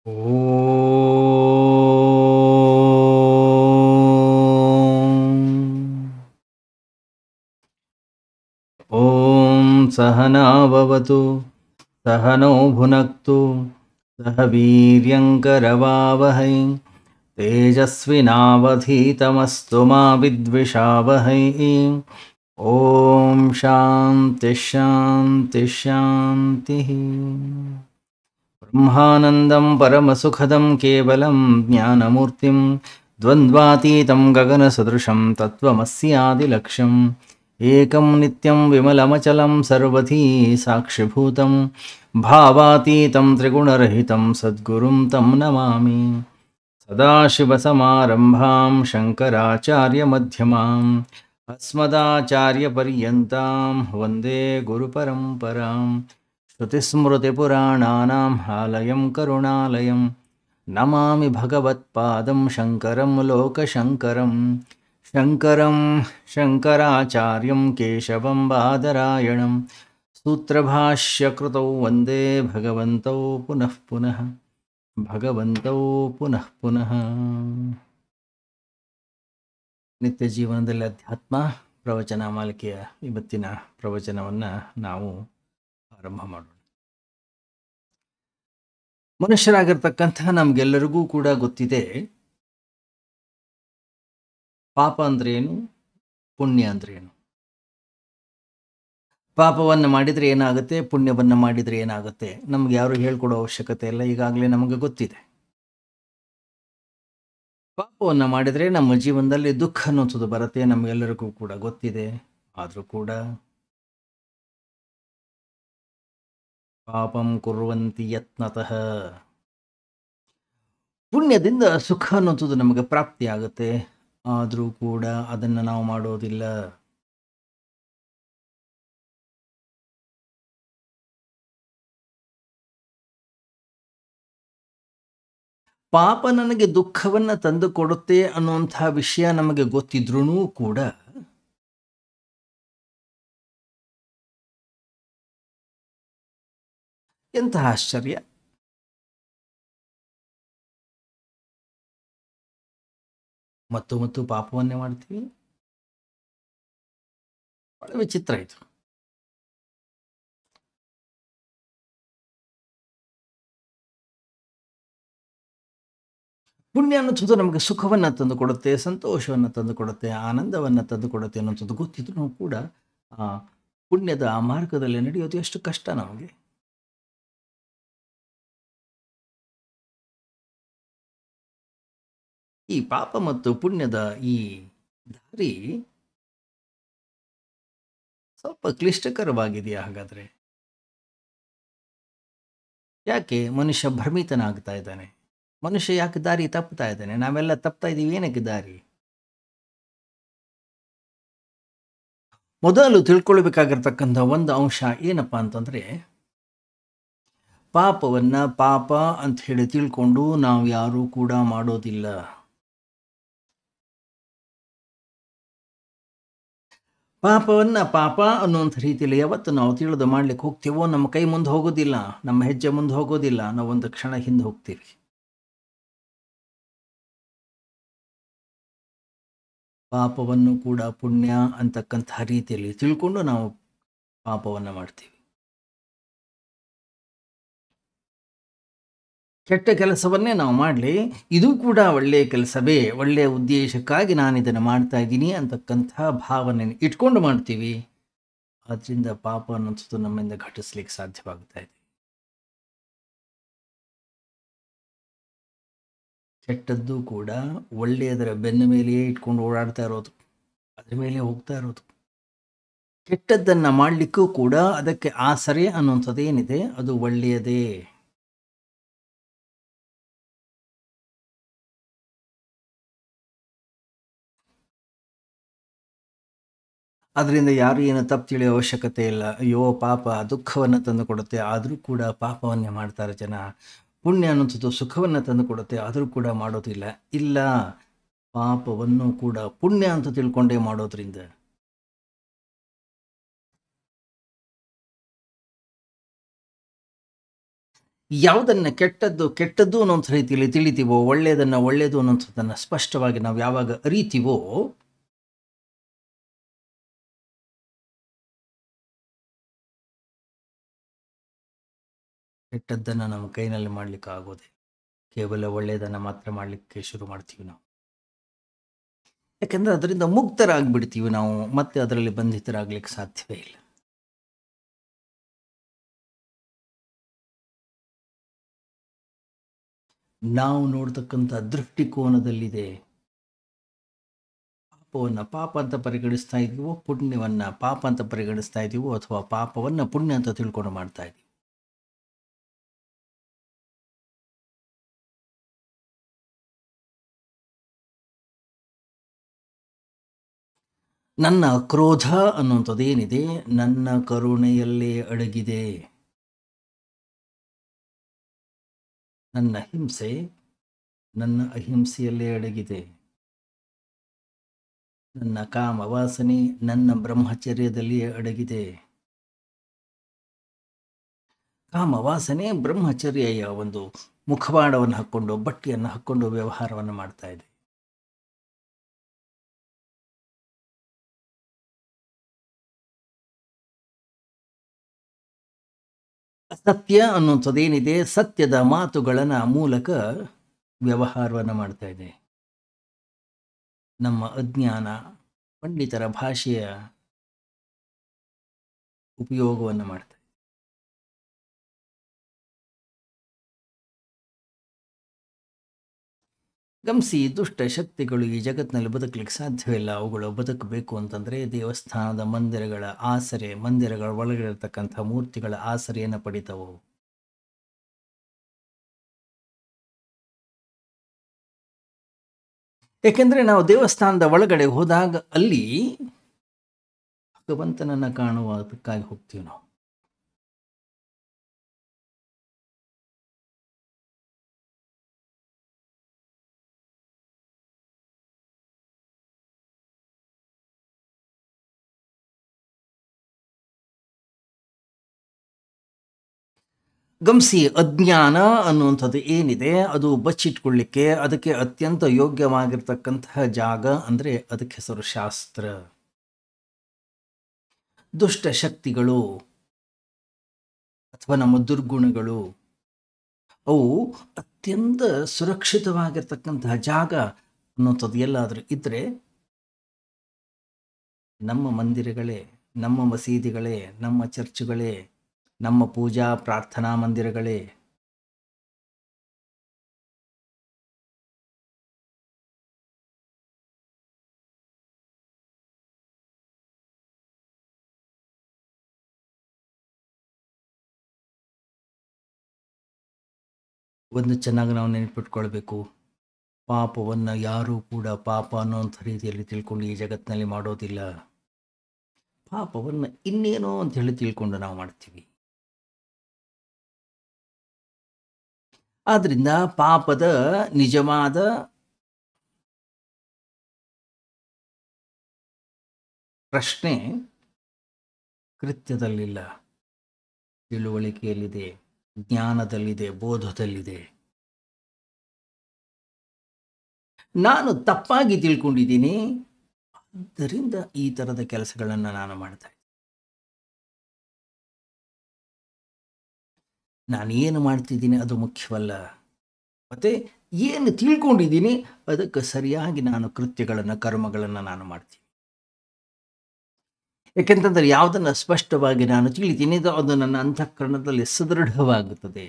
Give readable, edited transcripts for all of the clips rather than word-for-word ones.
ಓಂ ಸಹನಾ ಭವತು ಸಹನೋ ಭುನಕ್ತು ಸಹ ವೀರ್ಯಂಕರವಾವಹೈ ತೇಜಸ್ವಿನಾವಧೀತಮಸ್ತು ಮಾ ವಿದ್ವಿಷಾವಹೈ. ಓಂ ಶಾಂತಿ ಶಾಂತಿ ಶಾಂತಿ. ಬ್ರಹ್ಮಾನಂದಂ ಪರಮಸುಖದಂ ಕೇವಲಂ ಜ್ಞಾನಮೂರ್ತಿಂ ದ್ವಂದ್ವಾತೀತಂ ಗಗನಸದೃಶಂ ತತ್ವಮಸ್ಯಾದಿಲಕ್ಷ್ಯಂ ಏಕಂ ನಿತ್ಯಂ ವಿಮಲಮಚಲಂ ಸರ್ವಧೀ ಸಾಕ್ಷಿಭೂತಂ ಭಾವಾತೀತಂ ತ್ರಿಗುಣರಹಿತಂ ಸದ್ಗುರುಂ ತಂ ನಮಾಮಿ. ಸದಾಶಿವಸಮಾರಂಭಾಂ ಶಂಕರಾಚಾರ್ಯಮಧ್ಯಮಾಂ ಅಸ್ಮದಾಚಾರ್ಯಪರ್ಯಂತಾಂ ವಂದೇ ಗುರುಪರಂಪರಾಂ. ಶ್ರುತಿಸ್ಮೃತಿಪುರಾಣಾನಾಂ ಆಲಯಂ ಕರುಣಾಲಯಂ ನಮಾಮಿ ಭಗವತ್ಪಾದಂ ಶಂಕರಂ ಲೋಕಶಂಕರಂ. ಶಂಕರಂ ಶಂಕರಾಚಾರ್ಯಂ ಕೇಶವಂ ಬಾದರಾಯಣಂ ಸೂತ್ರಭಾಷ್ಯಕೃತೌ ವಂದೇ ಭಗವಂತೌ ಪುನಃ ಪುನಃ ಭಗವಂತೌ ಪುನಃ ಪುನಃ. ನಿತ್ಯ ಜೀವನದಲ್ಲಿ ಅಧ್ಯಾತ್ಮ ಪ್ರವಚನ ಮಾಲಿಕೆಯ ಇವತ್ತಿನ ಪ್ರವಚನವನ್ನು ನಾವು ಆರಂಭ ಮಾಡೋಣ. ಮನುಷ್ಯರಾಗಿರ್ತಕ್ಕಂಥ ನಮಗೆಲ್ಲರಿಗೂ ಕೂಡ ಗೊತ್ತಿದೆ ಪಾಪ ಅಂದ್ರೇನು, ಪುಣ್ಯ ಅಂದ್ರೇನು. ಪಾಪವನ್ನು ಮಾಡಿದರೆ ಏನಾಗುತ್ತೆ, ಪುಣ್ಯವನ್ನು ಮಾಡಿದರೆ ಏನಾಗುತ್ತೆ, ನಮ್ಗೆ ಯಾರು ಹೇಳ್ಕೊಡೋ ಅವಶ್ಯಕತೆ ಇಲ್ಲ, ಈಗಾಗಲೇ ನಮಗೆ ಗೊತ್ತಿದೆ. ಪಾಪವನ್ನು ಮಾಡಿದರೆ ನಮ್ಮ ಜೀವನದಲ್ಲಿ ದುಃಖ ಅನ್ನೋದು ಬರುತ್ತೆ, ನಮಗೆಲ್ಲರಿಗೂ ಕೂಡ ಗೊತ್ತಿದೆ. ಆದರೂ ಕೂಡ ಪಾಪಂ ಕುರ್ವಂತಿ ಯತ್ನತಃ, ಪುಣ್ಯದಿಂದ ಸುಖ ಅನ್ನೋದು ನಮಗೆ ಪ್ರಾಪ್ತಿಯಾಗುತ್ತೆ. ಆದರೂ ಕೂಡ ಅದನ್ನು ನಾವು ಮಾಡೋದಿಲ್ಲ. ಪಾಪ ನನಗೆ ದುಃಖವನ್ನು ತಂದು ಕೊಡುತ್ತೆ ಅನ್ನುವಂಥ ವಿಷಯ ನಮಗೆ ಗೊತ್ತಿದ್ರೂ ಕೂಡ ಎಂತಹ ಆಶ್ಚರ್ಯ, ಮತ್ತು ಮತ್ತು ಪಾಪವನ್ನೇ ಮಾಡ್ತೀವಿ. ಬಹಳ ವಿಚಿತ್ರ ಇದು. ಪುಣ್ಯ ಅನ್ನೋದು ನಮಗೆ ಸುಖವನ್ನು ತಂದು ಕೊಡುತ್ತೆ, ಸಂತೋಷವನ್ನು ತಂದು ಕೊಡುತ್ತೆ, ಆನಂದವನ್ನು ತಂದು ಕೊಡುತ್ತೆ ಅನ್ನೋಂಥದ್ದು ಗೊತ್ತಿದ್ರು ಕೂಡ ಆ ಪುಣ್ಯದ ಆ ಮಾರ್ಗದಲ್ಲಿ ನಡೆಯೋದು ಎಷ್ಟು ಕಷ್ಟ ನಮಗೆ. ಈ ಪಾಪ ಮತ್ತು ಪುಣ್ಯದ ಈ ದಾರಿ ಸ್ವಲ್ಪ ಕ್ಲಿಷ್ಟಕರವಾಗಿದೆಯಾ? ಹಾಗಾದ್ರೆ ಯಾಕೆ ಮನುಷ್ಯ ಭ್ರಮಿತನಾಗ್ತಾ ಇದ್ದಾನೆ? ಮನುಷ್ಯ ಯಾಕೆ ದಾರಿ ತಪ್ತಾ ಇದ್ದಾನೆ? ನಾವೆಲ್ಲ ತಪ್ತಾ ಇದ್ದೀವಿ, ಏನಕ್ಕೆ ದಾರಿ? ಮೊದಲು ತಿಳ್ಕೊಳ್ಬೇಕಾಗಿರ್ತಕ್ಕಂಥ ಒಂದು ಅಂಶ ಏನಪ್ಪಾ ಅಂತಂದ್ರೆ, ಪಾಪವನ್ನ ಪಾಪ ಅಂತ ಹೇಳಿ ತಿಳ್ಕೊಂಡು ನಾವು ಯಾರೂ ಕೂಡ ಮಾಡೋದಿಲ್ಲ. ಪಾಪವನ್ನ ಪಾಪ ಅನ್ನುವಂಥ ರೀತಿಯಲ್ಲಿ ಯಾವತ್ತು ನಾವು ತಿಳಿದು ಮಾಡ್ಲಿಕ್ಕೆ ಹೋಗ್ತೀವೋ ನಮ್ಮ ಕೈ ಮುಂದೆ ಹೋಗೋದಿಲ್ಲ, ನಮ್ಮ ಹೆಜ್ಜೆ ಮುಂದೆ ಹೋಗೋದಿಲ್ಲ, ನಾವು ಒಂದು ಕ್ಷಣ ಹಿಂದೆ ಹೋಗ್ತೀವಿ. ಪಾಪವನ್ನು ಕೂಡ ಪುಣ್ಯ ಅಂತಕ್ಕಂಥ ರೀತಿಯಲ್ಲಿ ತಿಳ್ಕೊಂಡು ನಾವು ಪಾಪವನ್ನು ಮಾಡ್ತೀವಿ. ಕೆಟ್ಟ ಕೆಲಸವನ್ನೇ ನಾವು ಮಾಡಲಿ, ಇದು ಕೂಡ ಒಳ್ಳೆಯ ಕೆಲಸವೇ, ಒಳ್ಳೆಯ ಉದ್ದೇಶಕ್ಕಾಗಿ ನಾನು ಇದನ್ನು ಮಾಡ್ತಾ ಇದ್ದೀನಿ ಅಂತಕ್ಕಂಥ ಭಾವನೆ ಇಟ್ಕೊಂಡು ಮಾಡ್ತೀವಿ. ಅದರಿಂದ ಪಾಪ ಅನ್ನೋದು ನಮ್ಮಿಂದ ಘಟಿಸ್ಲಿಕ್ಕೆ ಸಾಧ್ಯವಾಗ್ತಾ ಇದೆ. ಕೆಟ್ಟದ್ದು ಕೂಡ ಒಳ್ಳೆಯದರ ಬೆನ್ನ ಮೇಲೆಯೇ ಇಟ್ಕೊಂಡು ಓಡಾಡ್ತಾ ಇರೋದು, ಅದ್ರ ಮೇಲೆ ಹೋಗ್ತಾ ಇರೋದು. ಕೆಟ್ಟದ್ದನ್ನು ಮಾಡಲಿಕ್ಕೂ ಕೂಡ ಅದಕ್ಕೆ ಆಸರೆ ಅನ್ನುವಂಥದ್ದು ಏನಿದೆ ಅದು ಒಳ್ಳೆಯದೇ. ಅದರಿಂದ ಯಾರು ಏನು ತಪ್ಪು ತಿಳಿಯೋ ಅವಶ್ಯಕತೆ ಇಲ್ಲ. ಅಯ್ಯೋ ಪಾಪ ದುಃಖವನ್ನು ತಂದು ಕೊಡುತ್ತೆ, ಆದರೂ ಕೂಡ ಪಾಪವನ್ನೇ ಮಾಡ್ತಾರೆ ಜನ. ಪುಣ್ಯ ಅನ್ನೋಂಥದ್ದು ಸುಖವನ್ನು ತಂದು ಕೊಡುತ್ತೆ, ಆದರೂ ಕೂಡ ಮಾಡೋದಿಲ್ಲ. ಇಲ್ಲ, ಪಾಪವನ್ನು ಕೂಡ ಪುಣ್ಯ ಅಂತ ತಿಳ್ಕೊಂಡೇ ಮಾಡೋದ್ರಿಂದ ಯಾವುದನ್ನು ಕೆಟ್ಟದ್ದು ಕೆಟ್ಟದ್ದು ಅನ್ನೋಂಥ ರೀತಿಯಲ್ಲಿ ತಿಳಿತೀವೋ, ಒಳ್ಳೆಯದನ್ನು ಒಳ್ಳೆಯದು ಅನ್ನೋಂಥದ್ದನ್ನು ಸ್ಪಷ್ಟವಾಗಿ ನಾವು ಯಾವಾಗ ಅರಿತೀವೋ, ಕೆಟ್ಟದ್ದನ್ನು ನಮ್ಮ ಕೈನಲ್ಲಿ ಮಾಡಲಿಕ್ಕೆ ಆಗೋದೆ, ಕೇವಲ ಒಳ್ಳೆಯದನ್ನು ಮಾತ್ರ ಮಾಡಲಿಕ್ಕೆ ಶುರು ಮಾಡ್ತೀವಿ ನಾವು. ಯಾಕೆಂದರೆ ಅದರಿಂದ ಮುಕ್ತರಾಗ್ಬಿಡ್ತೀವಿ ನಾವು, ಮತ್ತೆ ಅದರಲ್ಲಿ ಬಂಧಿತರಾಗ್ಲಿಕ್ಕೆ ಸಾಧ್ಯವೇ ಇಲ್ಲ. ನಾವು ನೋಡ್ತಕ್ಕಂಥ ದೃಷ್ಟಿಕೋನದಲ್ಲಿದೆ. ಪಾಪವನ್ನು ಪಾಪ ಅಂತ ಪರಿಗಣಿಸ್ತಾ ಇದೀವೋ, ಪುಣ್ಯವನ್ನು ಪಾಪ ಅಂತ ಪರಿಗಣಿಸ್ತಾ ಇದೀವೋ, ಅಥವಾ ಪಾಪವನ್ನು ಪುಣ್ಯ ಅಂತ ತಿಳ್ಕೊಂಡು ಮಾಡ್ತಾ ಇದೀವಿ. ನನ್ನ ಕ್ರೋಧ ಅನ್ನುವಂಥದ್ದೇನಿದೆ, ನನ್ನ ಕರುಣೆಯಲ್ಲೇ ಅಡಗಿದೆ. ನನ್ನ ಹಿಂಸೆ ನನ್ನ ಅಹಿಂಸೆಯಲ್ಲೇ ಅಡಗಿದೆ. ನನ್ನ ಕಾಮ ವಾಸನೆ ನನ್ನ ಬ್ರಹ್ಮಚರ್ಯದಲ್ಲಿಯೇ ಅಡಗಿದೆ. ಕಾಮ ವಾಸನೆ ಬ್ರಹ್ಮಚರ್ಯ ಒಂದು ಮುಖವಾಡವನ್ನು ಹಾಕ್ಕೊಂಡು, ಬಟ್ಟೆಯನ್ನು ಹಾಕ್ಕೊಂಡು ವ್ಯವಹಾರವನ್ನು ಮಾಡ್ತಾ ಇದೆ. ಸತ್ಯ ಅನ್ನುವಂಥದ್ದೇನಿದೆ, ಸತ್ಯದ ಮಾತುಗಳನ್ನ ಮೂಲಕ ವ್ಯವಹಾರವನ್ನು ಮಾಡ್ತಾ ಇದೆ. ನಮ್ಮ ಅಜ್ಞಾನ ಪಂಡಿತರ ಭಾಷೆಯ ಉಪಯೋಗವನ್ನು ಮಾಡ್ತಾ ಇದೆ. ಗಮನಿಸಿ, ದುಷ್ಟ ಶಕ್ತಿಗಳು ಈ ಜಗತ್ತಿನಲ್ಲಿ ಬದುಕಲಿಕ್ಕೆ ಸಾಧ್ಯವಿಲ್ಲ. ಅವುಗಳು ಬದುಕಬೇಕು ಅಂತಂದರೆ ದೇವಸ್ಥಾನದ ಮಂದಿರಗಳ ಆಸರೆ, ಮಂದಿರಗಳ ಒಳಗಡೆ ಇರತಕ್ಕಂಥ ಮೂರ್ತಿಗಳ ಆಸರೆಯನ್ನು ಪಡಿತಾವು. ಏಕೆಂದರೆ ನಾವು ದೇವಸ್ಥಾನದ ಒಳಗಡೆ ಹೋದಾಗ ಅಲ್ಲಿ ಭಗವಂತನನ್ನು ಕಾಣುವುದಕ್ಕಾಗಿ ಹೋಗ್ತೀವಿ ನಾವು. ಗಮನಿಸಿ, ಅಜ್ಞಾನ ಅನ್ನುವಂಥದ್ದು ಏನಿದೆ ಅದು ಬಚ್ಚಿಟ್ಕೊಳ್ಳಿಕ್ಕೆ ಅದಕ್ಕೆ ಅತ್ಯಂತ ಯೋಗ್ಯವಾಗಿರ್ತಕ್ಕಂತಹ ಜಾಗ ಅಂದರೆ ಅದಕ್ಕೆ ಹೆಸರು ಶಾಸ್ತ್ರ. ದುಷ್ಟ ಶಕ್ತಿಗಳು ಅಥವಾ ನಮ್ಮ ದುರ್ಗುಣಗಳು ಅವು ಅತ್ಯಂತ ಸುರಕ್ಷಿತವಾಗಿರ್ತಕ್ಕಂತಹ ಜಾಗ ಅನ್ನುವಂಥದ್ದು ಎಲ್ಲಾದರೂ ಇದ್ದರೆ ನಮ್ಮ ಮಂದಿರಗಳೇ, ನಮ್ಮ ಮಸೀದಿಗಳೇ, ನಮ್ಮ ಚರ್ಚ್ಗಳೇ, ನಮ್ಮ ಪೂಜಾ ಪ್ರಾರ್ಥನಾ ಮಂದಿರಗಳೇ. ಒಂದು ಚೆನ್ನಾಗಿ ನಾವು ನೆನಪಿಟ್ಕೊಳ್ಬೇಕು, ಪಾಪವನ್ನು ಯಾರೂ ಕೂಡ ಪಾಪ ಅನ್ನೋಂಥ ರೀತಿಯಲ್ಲಿ ತಿಳ್ಕೊಂಡು ಈ ಜಗತ್ತಿನಲ್ಲಿ ಮಾಡೋದಿಲ್ಲ. ಪಾಪವನ್ನು ಇನ್ನೇನೋ ಅಂತ ಹೇಳಿ ತಿಳ್ಕೊಂಡು ನಾವು ಮಾಡ್ತೀವಿ. ಆದ್ರಿಂದ ಪಾಪದ ನಿಜವಾದ ಪ್ರಶ್ನೆ ಕೃತ್ಯದಲ್ಲಿಲ್ಲ, ತಿಳುವಳಿಕೆಯಲ್ಲಿದೆ, ಜ್ಞಾನದಲ್ಲಿದೆ, ಬೋಧದಲ್ಲಿದೆ. ನಾನು ತಪ್ಪಾಗಿ ತಿಳ್ಕೊಂಡಿದ್ದೀನಿ, ಆದ್ದರಿಂದ ಈ ಥರದ ಕೆಲಸಗಳನ್ನು ನಾನು ಮಾಡ್ತಾ ಇದ್ದೀನಿ. ನಾನೇನು ಮಾಡ್ತಿದ್ದೀನಿ ಅದು ಮುಖ್ಯವಲ್ಲ, ಮತ್ತು ಏನು ತಿಳ್ಕೊಂಡಿದ್ದೀನಿ ಅದಕ್ಕೆ ಸರಿಯಾಗಿ ನಾನು ಕೃತ್ಯಗಳನ್ನು, ಕರ್ಮಗಳನ್ನು ನಾನು ಮಾಡ್ತೀನಿ. ಯಾಕೆಂತಂದರೆ ಯಾವುದನ್ನು ಸ್ಪಷ್ಟವಾಗಿ ನಾನು ತಿಳಿತೀನಿ ಅದು ನನ್ನ ಅಂತಃಕರಣದಲ್ಲಿ ಸುದೃಢವಾಗುತ್ತದೆ.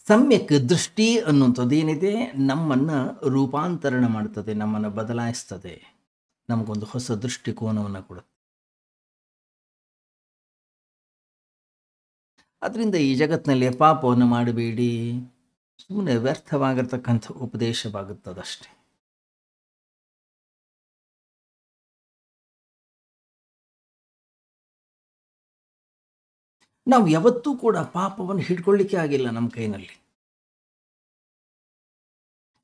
ಸಮ್ಯಕ್ ದೃಷ್ಟಿ ಅನ್ನುವಂಥದ್ದು ಏನಿದೆ ನಮ್ಮನ್ನು ರೂಪಾಂತರಣ ಮಾಡ್ತದೆ, ನಮ್ಮನ್ನು ಬದಲಾಯಿಸ್ತದೆ, ನಮಗೊಂದು ಹೊಸ ದೃಷ್ಟಿಕೋನವನ್ನು ಕೊಡುತ್ತೆ. ಅದರಿಂದ ಈ ಜಗತ್ತಿನಲ್ಲಿ ಪಾಪವನ್ನು ಮಾಡಬೇಡಿ ಸುಮ್ಮನೆ ವ್ಯರ್ಥವಾಗಿರ್ತಕ್ಕಂಥ ಉಪದೇಶವಾಗುತ್ತದಷ್ಟೆ. ನಾವು ಯಾವತ್ತೂ ಕೂಡ ಪಾಪವನ್ನು ಹಿಡ್ಕೊಳ್ಳಿಕ್ಕೆ ಆಗಿಲ್ಲ ನಮ್ಮ ಕೈನಲ್ಲಿ.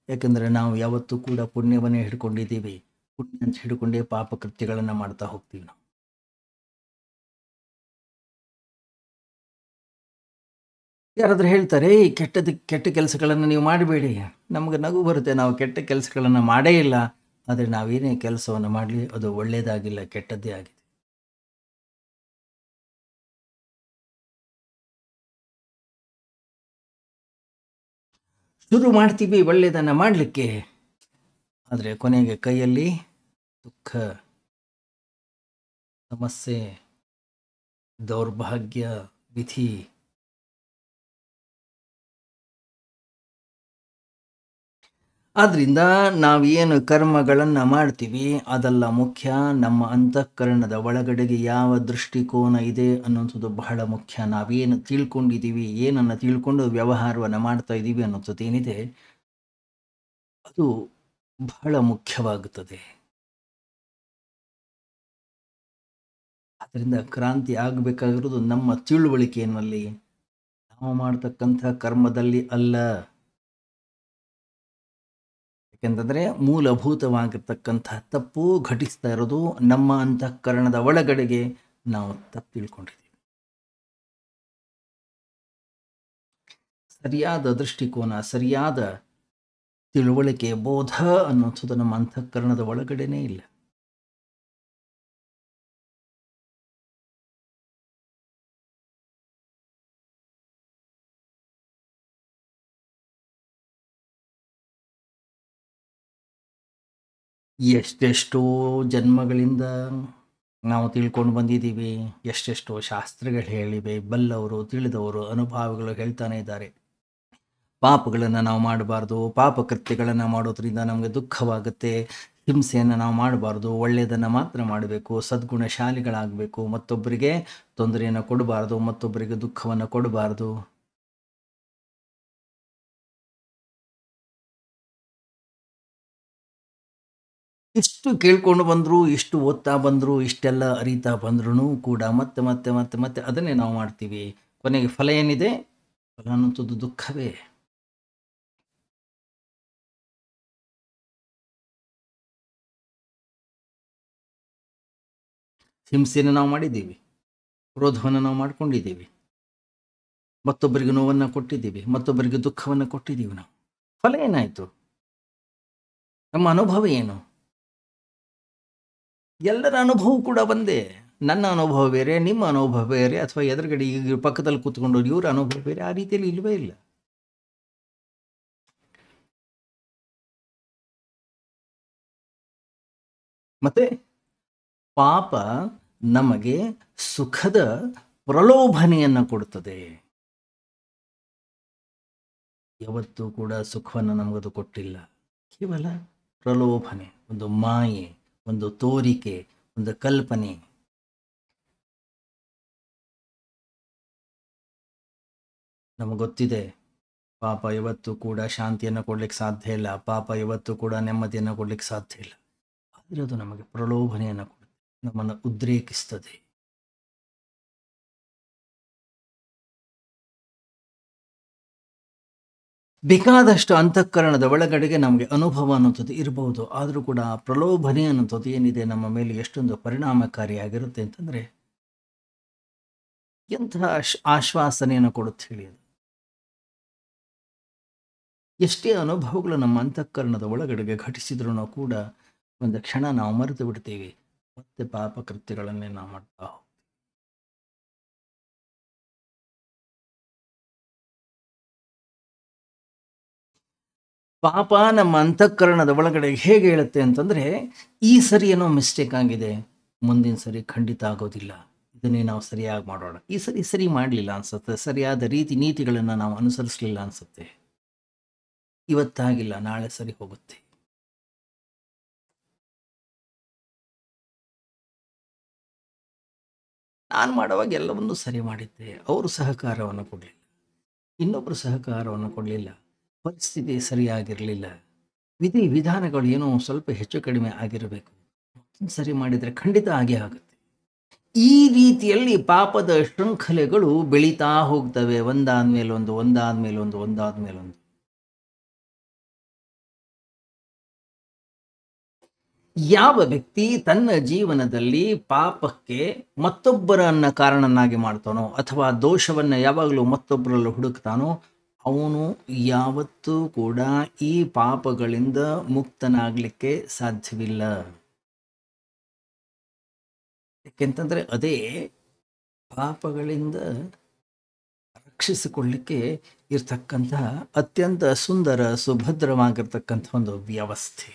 ಯಾಕಂದರೆ ನಾವು ಯಾವತ್ತೂ ಕೂಡ ಪುಣ್ಯವನ್ನೇ ಹಿಡ್ಕೊಂಡಿದ್ದೀವಿ. ಪುಣ್ಯ ಅಂತ ಹಿಡ್ಕೊಂಡೇ ಪಾಪ ಕೃತ್ಯಗಳನ್ನು ಮಾಡ್ತಾ ಹೋಗ್ತೀವಿ ನಾವು. ಯಾರಾದ್ರೂ ಹೇಳ್ತಾರೆ, ಈ ಕೆಟ್ಟ ಕೆಲಸಗಳನ್ನು ನೀವು ಮಾಡಬೇಡಿ. ನಮಗೆ ನಗು ಬರುತ್ತೆ, ನಾವು ಕೆಟ್ಟ ಕೆಲಸಗಳನ್ನು ಮಾಡೇ ಇಲ್ಲ. ಆದರೆ ನಾವೇನೇ ಕೆಲಸವನ್ನು ಮಾಡಲಿ ಅದು ಒಳ್ಳೆಯದಾಗಿಲ್ಲ, ಕೆಟ್ಟದ್ದೇ ಆಗಿದೆ. ಶುರು ಮಾಡ್ತೀವಿ ಒಳ್ಳೆಯದನ್ನು ಮಾಡಲಿಕ್ಕೆ, ಆದರೆ ಕೊನೆಗೆ ಕೈಯಲ್ಲಿ ದುಃಖ, ಸಮಸ್ಯೆ, ದೌರ್ಭಾಗ್ಯ, ವಿಧಿ. ಆದ್ದರಿಂದ ನಾವೇನು ಕರ್ಮಗಳನ್ನು ಮಾಡ್ತೀವಿ ಅದೆಲ್ಲ ಮುಖ್ಯ. ನಮ್ಮ ಅಂತಃಕರಣದ ಒಳಗಡೆಗೆ ಯಾವ ದೃಷ್ಟಿಕೋನ ಇದೆ ಅನ್ನೋಂಥದ್ದು ಬಹಳ ಮುಖ್ಯ. ನಾವೇನು ತಿಳ್ಕೊಂಡಿದ್ದೀವಿ, ಏನನ್ನು ತಿಳ್ಕೊಂಡು ವ್ಯವಹಾರವನ್ನು ಮಾಡ್ತಾ ಇದ್ದೀವಿ ಅನ್ನೋಂಥದ್ದು ಏನಿದೆ ಅದು ಬಹಳ ಮುಖ್ಯವಾಗುತ್ತದೆ. ಅದರಿಂದ ಕ್ರಾಂತಿ ಆಗಬೇಕಾಗಿರೋದು ನಮ್ಮ ತಿಳುವಳಿಕೆಯಲ್ಲಿ, ನಾವು ಮಾಡ್ತಕ್ಕಂಥ ಕರ್ಮದಲ್ಲಿ ಅಲ್ಲ. ಯಾಕೆಂತಂದರೆ ಮೂಲಭೂತವಾಗಿರ್ತಕ್ಕಂಥ ತಪ್ಪು ಘಟಿಸ್ತಾ ಇರೋದು ನಮ್ಮ ಅಂತಃಕರಣದ ಒಳಗಡೆಗೆ ನಾವು ತಪ್ಪು ತಿಳ್ಕೊಂಡಿದ್ದೀವಿ. ಸರಿಯಾದ ದೃಷ್ಟಿಕೋನ, ಸರಿಯಾದ ತಿಳುವಳಿಕೆ, ಬೋಧ ಅನ್ನೋಂಥದ್ದು ನಮ್ಮ ಅಂತಃಕರಣದ ಒಳಗಡೆನೇ ಇಲ್ಲ. ಎಷ್ಟೆಷ್ಟೋ ಜನ್ಮಗಳಿಂದ ನಾವು ತಿಳ್ಕೊಂಡು ಬಂದಿದ್ದೀವಿ. ಎಷ್ಟೆಷ್ಟೋ ಶಾಸ್ತ್ರಗಳು ಹೇಳಿವೆ, ಬಲ್ಲವರು ತಿಳಿದವರು ಅನುಭವಿಗಳು ಹೇಳ್ತಾನೆ ಇದ್ದಾರೆ. ಪಾಪಗಳನ್ನು ನಾವು ಮಾಡಬಾರ್ದು, ಪಾಪಕೃತ್ಯಗಳನ್ನು ಮಾಡೋದ್ರಿಂದ ನಮಗೆ ದುಃಖವಾಗುತ್ತೆ, ಹಿಂಸೆಯನ್ನು ನಾವು ಮಾಡಬಾರ್ದು, ಒಳ್ಳೆಯದನ್ನು ಮಾತ್ರ ಮಾಡಬೇಕು, ಸದ್ಗುಣಶಾಲಿಗಳಾಗಬೇಕು, ಮತ್ತೊಬ್ಬರಿಗೆ ತೊಂದರೆಯನ್ನು ಕೊಡಬಾರ್ದು, ಮತ್ತೊಬ್ಬರಿಗೆ ದುಃಖವನ್ನು ಕೊಡಬಾರ್ದು. ಇಷ್ಟು ಕೇಳ್ಕೊಂಡು ಬಂದರು, ಇಷ್ಟು ಓದ್ತಾ ಬಂದರು, ಇಷ್ಟೆಲ್ಲ ಅರಿತಾ ಬಂದ್ರೂ ಕೂಡ ಮತ್ತೆ ಮತ್ತೆ ಮತ್ತೆ ಮತ್ತೆ ಅದನ್ನೇ ನಾವು ಮಾಡ್ತೀವಿ. ಕೊನೆಗೆ ಫಲ ಏನಿದೆ? ಫಲ ಅನ್ನೋಂಥದ್ದು ದುಃಖವೇ. ಹಿಂಸೆಯನ್ನು ನಾವು ಮಾಡಿದ್ದೀವಿ, ಕ್ರೋಧವನ್ನು ನಾವು ಮಾಡ್ಕೊಂಡಿದ್ದೀವಿ, ಮತ್ತೊಬ್ಬರಿಗೆ ನೋವನ್ನು ಕೊಟ್ಟಿದ್ದೀವಿ, ಮತ್ತೊಬ್ಬರಿಗೆ ದುಃಖವನ್ನು ಕೊಟ್ಟಿದ್ದೀವಿ. ನಾವು ಫಲ ಏನಾಯಿತು? ನಮ್ಮ ಅನುಭವ ಏನು? ಎಲ್ಲರ ಅನುಭವ ಕೂಡ ಒಂದೇ. ನನ್ನ ಅನುಭವ ಬೇರೆ, ನಿಮ್ಮ ಅನುಭವ ಬೇರೆ, ಅಥವಾ ಎದುರುಗಡೆ ಈಗ ಪಕ್ಕದಲ್ಲಿ ಕೂತ್ಕೊಂಡು ಇವ್ರ ಅನುಭವ ಬೇರೆ. ಆ ರೀತಿಯಲ್ಲಿ ಇಲ್ಲವೇ ಇಲ್ಲ. ಮತ್ತೆ ಪಾಪ ನಮಗೆ ಸುಖದ ಪ್ರಲೋಭನೆಯನ್ನು ಕೊಡುತ್ತದೆ. ಯಾವತ್ತೂ ಕೂಡ ಸುಖವನ್ನು ನಮಗದು ಕೊಟ್ಟಿಲ್ಲ. ಕೇವಲ ಪ್ರಲೋಭನೆ, ಒಂದು ಮಾಯೆ, ಒಂದು ತೋರಿಕೆ, ಒಂದು ಕಲ್ಪನೆ. ನಮಗೆ ಗೊತ್ತಿದೆ ಪಾಪ ಯಾವತ್ತೂ ಕೂಡ ಶಾಂತಿಯನ್ನು ಕೊಡ್ಲಿಕ್ಕೆ ಸಾಧ್ಯ ಇಲ್ಲ, ಪಾಪ ಯಾವತ್ತೂ ಕೂಡ ನೆಮ್ಮದಿಯನ್ನು ಕೊಡ್ಲಿಕ್ಕೆ ಸಾಧ್ಯ ಇಲ್ಲ. ಆದರೆ ಅದು ನಮಗೆ ಪ್ರಲೋಭನೆಯನ್ನು ಕೊಡುತ್ತೆ, ನಮ್ಮನ್ನು ಉದ್ರೇಕಿಸ್ತದೆ. ಬೇಕಾದಷ್ಟು ಅಂತಃಕರಣದ ಒಳಗಡೆಗೆ ನಮಗೆ ಅನುಭವ ಅನ್ನೋಂಥದ್ದು ಇರಬಹುದು. ಆದರೂ ಕೂಡ ಆ ಪ್ರಲೋಭನೆ ಅನ್ನೋಂಥದ್ದು ಏನಿದೆ ನಮ್ಮ ಮೇಲೆ ಎಷ್ಟೊಂದು ಪರಿಣಾಮಕಾರಿಯಾಗಿರುತ್ತೆ ಅಂತಂದರೆ, ಎಂತಹ ಆಶ್ವಾಸನೆಯನ್ನು ಕೊಡುತ್ತೆ ಹೇಳಿ. ಅದು ಎಷ್ಟೇ ಅನುಭವಗಳು ನಮ್ಮ ಅಂತಃಕರಣದ ಒಳಗಡೆಗೆ ಘಟಿಸಿದ್ರೂ ಕೂಡ ಒಂದು ಕ್ಷಣ ನಾವು ಮರೆತು ಬಿಡ್ತೀವಿ, ಮತ್ತೆ ಪಾಪ ಕೃತ್ಯಗಳನ್ನೇ ನಾವು ಮಾಡ್ತಾ ಹೋಗ್ತೀವಿ. ಪಾಪ ನಮ್ಮ ಅಂತಃಕರಣದ ಒಳಗಡೆ ಹೇಗೆ ಹೇಳುತ್ತೆ ಅಂತಂದರೆ, ಈ ಸರಿ ಏನೋ ಮಿಸ್ಟೇಕ್ ಆಗಿದೆ, ಮುಂದಿನ ಸರಿ ಖಂಡಿತ ಆಗೋದಿಲ್ಲ, ಇದನ್ನೇ ನಾವು ಸರಿಯಾಗಿ ಮಾಡೋಣ. ಈ ಸರಿ ಮಾಡಲಿಲ್ಲ ಅನ್ಸುತ್ತೆ, ಸರಿಯಾದ ರೀತಿ ನೀತಿಗಳನ್ನು ನಾವು ಅನುಸರಿಸಲಿಲ್ಲ ಅನ್ಸುತ್ತೆ, ಇವತ್ತಾಗಿಲ್ಲ ನಾಳೆ ಸರಿ ಹೋಗುತ್ತೆ. ನಾನು ಮಾಡುವಾಗ ಎಲ್ಲವನ್ನೂ ಸರಿ ಮಾಡಿದ್ದೆ, ಅವರು ಸಹಕಾರವನ್ನು ಕೊಡಲಿಲ್ಲ, ಇನ್ನೊಬ್ಬರು ಸಹಕಾರವನ್ನು ಕೊಡಲಿಲ್ಲ, ಪರಿಸ್ಥಿತಿ ಸರಿಯಾಗಿರಲಿಲ್ಲ, ವಿಧಿ ವಿಧಾನಗಳು ಏನೋ ಸ್ವಲ್ಪ ಹೆಚ್ಚು ಕಡಿಮೆ ಆಗಿರಬೇಕು, ಸರಿ ಮಾಡಿದರೆ ಖಂಡಿತ ಆಗೇ ಆಗುತ್ತೆ. ಈ ರೀತಿಯಲ್ಲಿ ಪಾಪದ ಶೃಂಖಲೆಗಳು ಬೆಳೀತಾ ಹೋಗ್ತವೆ, ಒಂದಾದ್ಮೇಲೊಂದು, ಒಂದಾದ್ಮೇಲೊಂದು, ಒಂದಾದ್ಮೇಲೊಂದು. ಯಾವ ವ್ಯಕ್ತಿ ತನ್ನ ಜೀವನದಲ್ಲಿ ಪಾಪಕ್ಕೆ ಮತ್ತೊಬ್ಬರನ್ನ ಕಾರಣನಾಗಿ ಮಾಡ್ತಾನೋ ಅಥವಾ ದೋಷವನ್ನ ಯಾವಾಗಲೂ ಮತ್ತೊಬ್ಬರಲ್ಲಿ ಹುಡುಕ್ತಾನೋ ಅವನು ಯಾವತ್ತೂ ಕೂಡ ಈ ಪಾಪಗಳಿಂದ ಮುಕ್ತನಾಗಲಿಕ್ಕೆ ಸಾಧ್ಯವಿಲ್ಲ. ಯಾಕೆಂತಂದ್ರೆ ಅದೇ ಪಾಪಗಳಿಂದ ರಕ್ಷಿಸಿಕೊಳ್ಳಿಕ್ಕೆ ಇರ್ತಕ್ಕಂತಹ ಅತ್ಯಂತ ಸುಂದರ ಸುಭದ್ರವಾಗಿರ್ತಕ್ಕಂಥ ಒಂದು ವ್ಯವಸ್ಥೆ.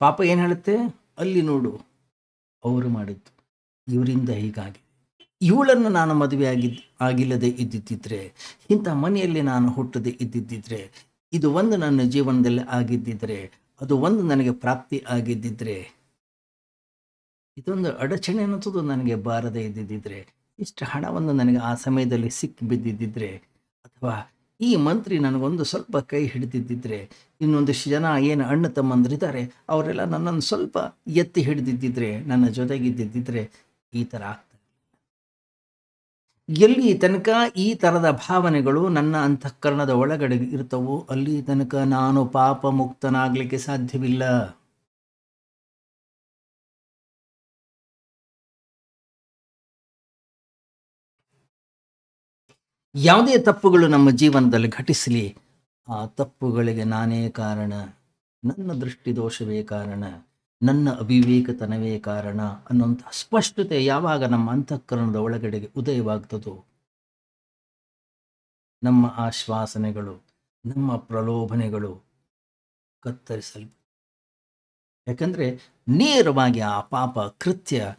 ಪಾಪ ಏನು ಹೇಳುತ್ತೆ, ಅಲ್ಲಿ ನೋಡು ಅವರು ಮಾಡಿದ್ದು, ಇವರಿಂದ ಹೀಗಾಗಿ, ಇವಳನ್ನು ನಾನು ಮದುವೆ ಆಗಿಲ್ಲದೆ ಇದ್ದಿದ್ದಿದ್ರೆ, ಇಂಥ ಮನೆಯಲ್ಲಿ ನಾನು ಹುಟ್ಟದೆ ಇದ್ದಿದ್ದಿದ್ರೆ, ಇದು ಒಂದು ನನ್ನ ಜೀವನದಲ್ಲಿ ಆಗಿದ್ದಿದ್ರೆ, ಅದು ಒಂದು ನನಗೆ ಪ್ರಾಪ್ತಿ ಆಗಿದ್ದಿದ್ರೆ, ಇದೊಂದು ಅಡಚಣೆ ಅನ್ನೋದು ನನಗೆ ಬಾರದೇ ಇದ್ದಿದ್ದಿದ್ರೆ, ಇಷ್ಟು ಹಣವನ್ನು ನನಗೆ ಆ ಸಮಯದಲ್ಲಿ ಸಿಕ್ಕಿ ಬಿದ್ದಿದ್ದಿದ್ರೆ, ಅಥವಾ ಈ ಮಂತ್ರಿ ನನಗೊಂದು ಸ್ವಲ್ಪ ಕೈ ಹಿಡಿದಿದ್ದಿದ್ರೆ, ಇನ್ನೊಂದಿಷ್ಟು ಜನ ಏನು ಅಣ್ಣ ತಮ್ಮಂದ್ರಿದ್ದಾರೆ ಅವರೆಲ್ಲ ನನ್ನನ್ನು ಸ್ವಲ್ಪ ಎತ್ತಿ ಹಿಡಿದಿದ್ದಿದ್ರೆ, ನನ್ನ ಜೊತೆಗಿದ್ದಿದ್ದಿದ್ರೆ ಈ ಥರ ಆಗ್ತದೆ. ಎಲ್ಲಿ ತನಕ ಈ ಥರದ ಭಾವನೆಗಳು ನನ್ನ ಅಂತಃಕರಣದ ಒಳಗಡೆ ಇರ್ತವೋ ಅಲ್ಲಿ ತನಕ ನಾನು ಪಾಪ ಮುಕ್ತನಾಗಲಿಕ್ಕೆ ಸಾಧ್ಯವಿಲ್ಲ. ಯಾವುದೇ ತಪ್ಪುಗಳು ನಮ್ಮ ಜೀವನದಲ್ಲಿ ಘಟಿಸಲಿ, ಆ ತಪ್ಪುಗಳಿಗೆ ನಾನೇ ಕಾರಣ, ನನ್ನ ದೃಷ್ಟಿದೋಷವೇ ಕಾರಣ, ನನ್ನ ಅವಿವೇಕತನವೇ ಕಾರಣ ಅನ್ನುವಂಥ ಸ್ಪಷ್ಟತೆ ಯಾವಾಗ ನಮ್ಮ ಅಂತಃಕರಣದ ಒಳಗಡೆಗೆ ಉದಯವಾಗ್ತದೋ ನಮ್ಮ ಆಶ್ವಾಸನೆಗಳು, ನಮ್ಮ ಪ್ರಲೋಭನೆಗಳು ಕತ್ತರಿಸಲ್ಪಡುತ್ತವೆ. ಯಾಕಂದರೆ ನೇರವಾಗಿ ಆ ಪಾಪ ಕೃತ್ಯ,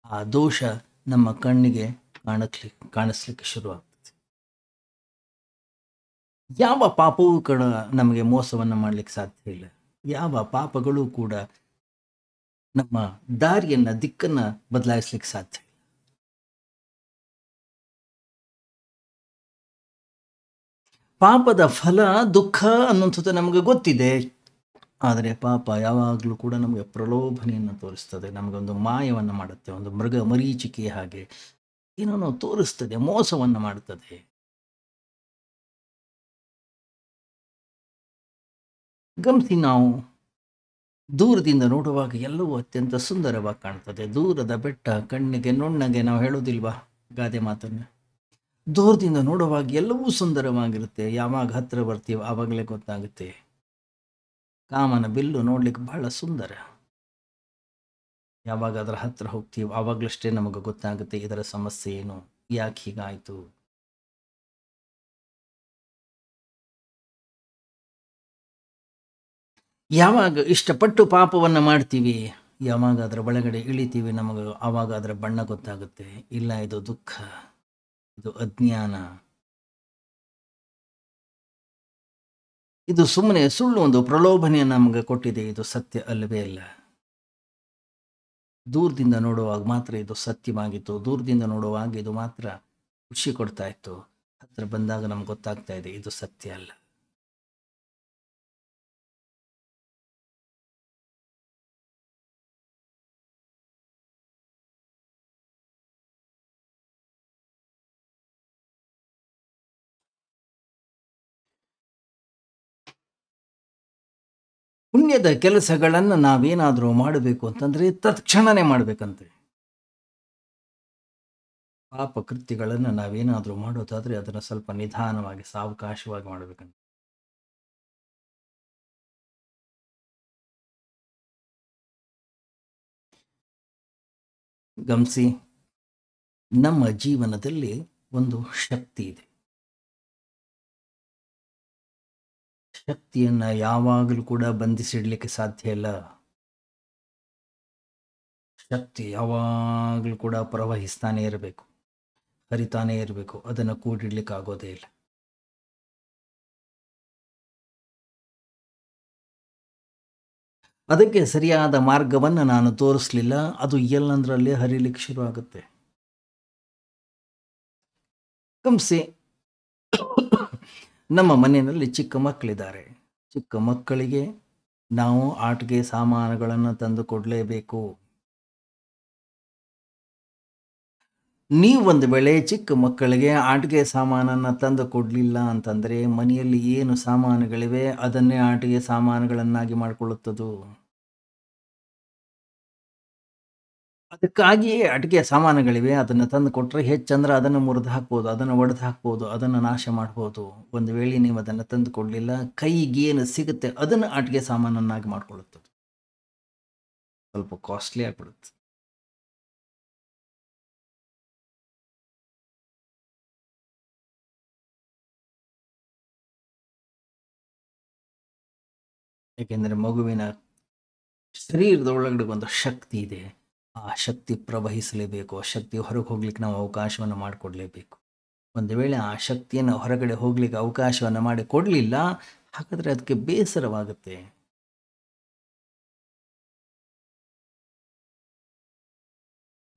ಆ ದೋಷ ನಮ್ಮ ಕಣ್ಣಿಗೆ ಕಾಣಿಸ್ಲಿಕ್ಕೆ ಶುರುವಾಗ್ತದೆ. ಯಾವ ಪಾಪವೂ ಕೂಡ ನಮಗೆ ಮೋಸವನ್ನು ಮಾಡಲಿಕ್ಕೆ ಸಾಧ್ಯ ಇಲ್ಲ. ಯಾವ ಪಾಪಗಳು ಕೂಡ ನಮ್ಮ ದಾರಿಯನ್ನು, ದಿಕ್ಕನ್ನು ಬದಲಾಯಿಸ್ಲಿಕ್ಕೆ ಸಾಧ್ಯ ಇಲ್ಲ. ಪಾಪದ ಫಲ ದುಃಖ ಅನ್ನುವಂಥದ್ದು ನಮಗೆ ಗೊತ್ತಿದೆ. ಆದರೆ ಪಾಪ ಯಾವಾಗಲೂ ಕೂಡ ನಮಗೆ ಪ್ರಲೋಭನೆಯನ್ನು ತೋರಿಸ್ತದೆ, ನಮಗೊಂದು ಮಾಯವನ್ನು ಮಾಡುತ್ತೆ, ಒಂದು ಮೃಗ ಮರೀಚಿಕೆ ಹಾಗೆ ಏನೋ ತೋರಿಸ್ತದೆ, ಮೋಸವನ್ನು ಮಾಡುತ್ತದೆ. ಗಮನಿಸಿ, ನಾವು ದೂರದಿಂದ ನೋಡುವಾಗ ಎಲ್ಲವೂ ಅತ್ಯಂತ ಸುಂದರವಾಗಿ ಕಾಣ್ತದೆ. ದೂರದ ಬೆಟ್ಟ ಕಣ್ಣಿಗೆ ನುಣ್ಣಗೆ, ನಾವು ಹೇಳೋದಿಲ್ವಾ ಗಾದೆ ಮಾತನ್ನು, ದೂರದಿಂದ ನೋಡುವಾಗ ಎಲ್ಲವೂ ಸುಂದರವಾಗಿರುತ್ತೆ. ಯಾವಾಗ ಹತ್ತಿರ ಬರ್ತೀವಿ ಆವಾಗಲೇ ಗೊತ್ತಾಗುತ್ತೆ. ಕಾಮನ ಬಿಲ್ಲು ನೋಡ್ಲಿಕ್ಕೆ ಬಹಳ ಸುಂದರ. ಯಾವಾಗ ಅದರ ಹತ್ತಿರ ಹೋಗ್ತೀವಿ ಆವಾಗಲಷ್ಟೇ ನಮಗೆ ಗೊತ್ತಾಗುತ್ತೆ ಇದರ ಸಮಸ್ಯೆ ಏನು, ಯಾಕೆ ಹೀಗಾಯಿತು. ಯಾವಾಗ ಇಷ್ಟಪಟ್ಟು ಪಾಪವನ್ನು ಮಾಡ್ತೀವಿ, ಯಾವಾಗ ಅದರ ಒಳಗಡೆ ಇಳಿತೀವಿ, ನಮಗೆ ಆವಾಗ ಅದರ ಬಣ್ಣ ಗೊತ್ತಾಗುತ್ತೆ. ಇಲ್ಲ, ಇದು ದುಃಖ, ಇದು ಅಜ್ಞಾನ, ಇದು ಸುಮ್ಮನೆ ಸುಳ್ಳು ಒಂದು ಪ್ರಲೋಭನೆಯನ್ನು ನಮಗೆ ಕೊಟ್ಟಿದೆ, ಇದು ಸತ್ಯ ಅಲ್ಲವೇ ಅಲ್ಲ. ದೂರದಿಂದ ನೋಡುವಾಗ ಮಾತ್ರ ಇದು ಸತ್ಯವಾಗಿತ್ತು, ದೂರದಿಂದ ನೋಡುವಾಗ ಇದು ಮಾತ್ರ ಖುಷಿ ಕೊಡ್ತಾ ಇತ್ತು, ಹತ್ರ ಬಂದಾಗ ನಮ್ಗೆ ಗೊತ್ತಾಗ್ತಾ ಇದೆ ಇದು ಸತ್ಯ ಅಲ್ಲ. ಪುಣ್ಯದ ಕೆಲಸಗಳನ್ನು ನಾವೇನಾದರೂ ಮಾಡಬೇಕು ಅಂತಂದ್ರೆ ತತ್ಕ್ಷಣನೇ ಮಾಡಬೇಕಂತೆ. ಪಾಪ ಕೃತ್ಯಗಳನ್ನು ನಾವೇನಾದರೂ ಮಾಡೋದಾದ್ರೆ ಅದನ್ನು ಸ್ವಲ್ಪ ನಿಧಾನವಾಗಿ, ಸಾವಕಾಶವಾಗಿ ಮಾಡಬೇಕಂತ. ಗಮನಿಸಿ, ನಮ್ಮ ಜೀವನದಲ್ಲಿ ಒಂದು ಶಕ್ತಿ ಇದೆ. ಶಕ್ತಿಯನ್ನ ಯಾವಾಗಲೂ ಕೂಡ ಬಂಧಿಸಿಡ್ಲಿಕ್ಕೆ ಸಾಧ್ಯ ಇಲ್ಲ. ಶಕ್ತಿ ಯಾವಾಗಲೂ ಕೂಡ ಪ್ರವಹಿಸ್ತಾನೆ ಇರಬೇಕು, ಹರಿತಾನೇ ಇರಬೇಕು, ಅದನ್ನು ಕೂಡಿಡ್ಲಿಕ್ಕೆ ಆಗೋದೇ ಇಲ್ಲ. ಅದಕ್ಕೆ ಸರಿಯಾದ ಮಾರ್ಗವನ್ನು ನಾನು ತೋರಿಸ್ಲಿಲ್ಲ, ಅದು ಎಲ್ಲಂದ್ರಲ್ಲೇ ಹರಿಲಿಕ್ಕೆ ಶುರು ಆಗುತ್ತೆ. ಗಮನಿಸಿ, ನಮ್ಮ ಮನೆಯಲ್ಲಿ ಚಿಕ್ಕ ಮಕ್ಕಳಿದ್ದಾರೆ. ಚಿಕ್ಕ ಮಕ್ಕಳಿಗೆ ನಾವು ಆಟಿಕೆ ಸಾಮಾನುಗಳನ್ನು ತಂದು ಕೊಡಲೇಬೇಕು. ನೀವು ಒಂದು ವೇಳೆ ಚಿಕ್ಕ ಮಕ್ಕಳಿಗೆ ಆಟಿಕೆ ಸಾಮಾನನ್ನು ತಂದು ಕೊಡಲಿಲ್ಲ ಅಂತಂದರೆ ಮನೆಯಲ್ಲಿ ಏನು ಸಾಮಾನುಗಳಿವೆ ಅದನ್ನೇ ಆಟಿಕೆ ಸಾಮಾನುಗಳನ್ನಾಗಿ ಮಾಡಿಕೊಳ್ಳುತ್ತದು. ಅದಕ್ಕಾಗಿಯೇ ಆಟಿಕೆ ಸಾಮಾನುಗಳಿವೆ, ಅದನ್ನು ತಂದು ಕೊಟ್ಟರೆ ಹೆಚ್ಚಂದ್ರೆ ಅದನ್ನು ಮುರಿದು ಹಾಕ್ಬೋದು, ಅದನ್ನು ಒಡೆದು ಹಾಕ್ಬೋದು, ಅದನ್ನು ನಾಶ ಮಾಡ್ಬೋದು. ಒಂದು ವೇಳೆ ನೀವು ಅದನ್ನು ತಂದು ಕೊಡಲಿಲ್ಲ, ಕೈಗೇನು ಸಿಗುತ್ತೆ ಅದನ್ನು ಆಟಿಕೆ ಸಾಮಾನನ್ನಾಗಿ ಮಾಡಿಕೊಳ್ಳುತ್ತದೆ. ಸ್ವಲ್ಪ ಕಾಸ್ಟ್ಲಿ ಆಗಿಬಿಡುತ್ತೆ. ಏಕೆಂದರೆ ಮಗುವಿನ ಶರೀರದ ಒಳಗಡೆ ಒಂದು ಶಕ್ತಿ ಇದೆ. ಆ ಶಕ್ತಿ ಪ್ರವಹಿಸಲೇಬೇಕು. ಆ ಶಕ್ತಿ ಹೊರಗೆ ಹೋಗ್ಲಿಕ್ಕೆ ನಾವು ಅವಕಾಶವನ್ನು ಮಾಡಿಕೊಡ್ಲೇಬೇಕು. ಒಂದು ವೇಳೆ ಆ ಶಕ್ತಿಯನ್ನು ಹೊರಗಡೆ ಹೋಗ್ಲಿಕ್ಕೆ ಅವಕಾಶವನ್ನು ಮಾಡಿ ಕೊಡಲಿಲ್ಲ, ಹಾಗಾದರೆ ಅದಕ್ಕೆ ಬೇಸರವಾಗುತ್ತೆ.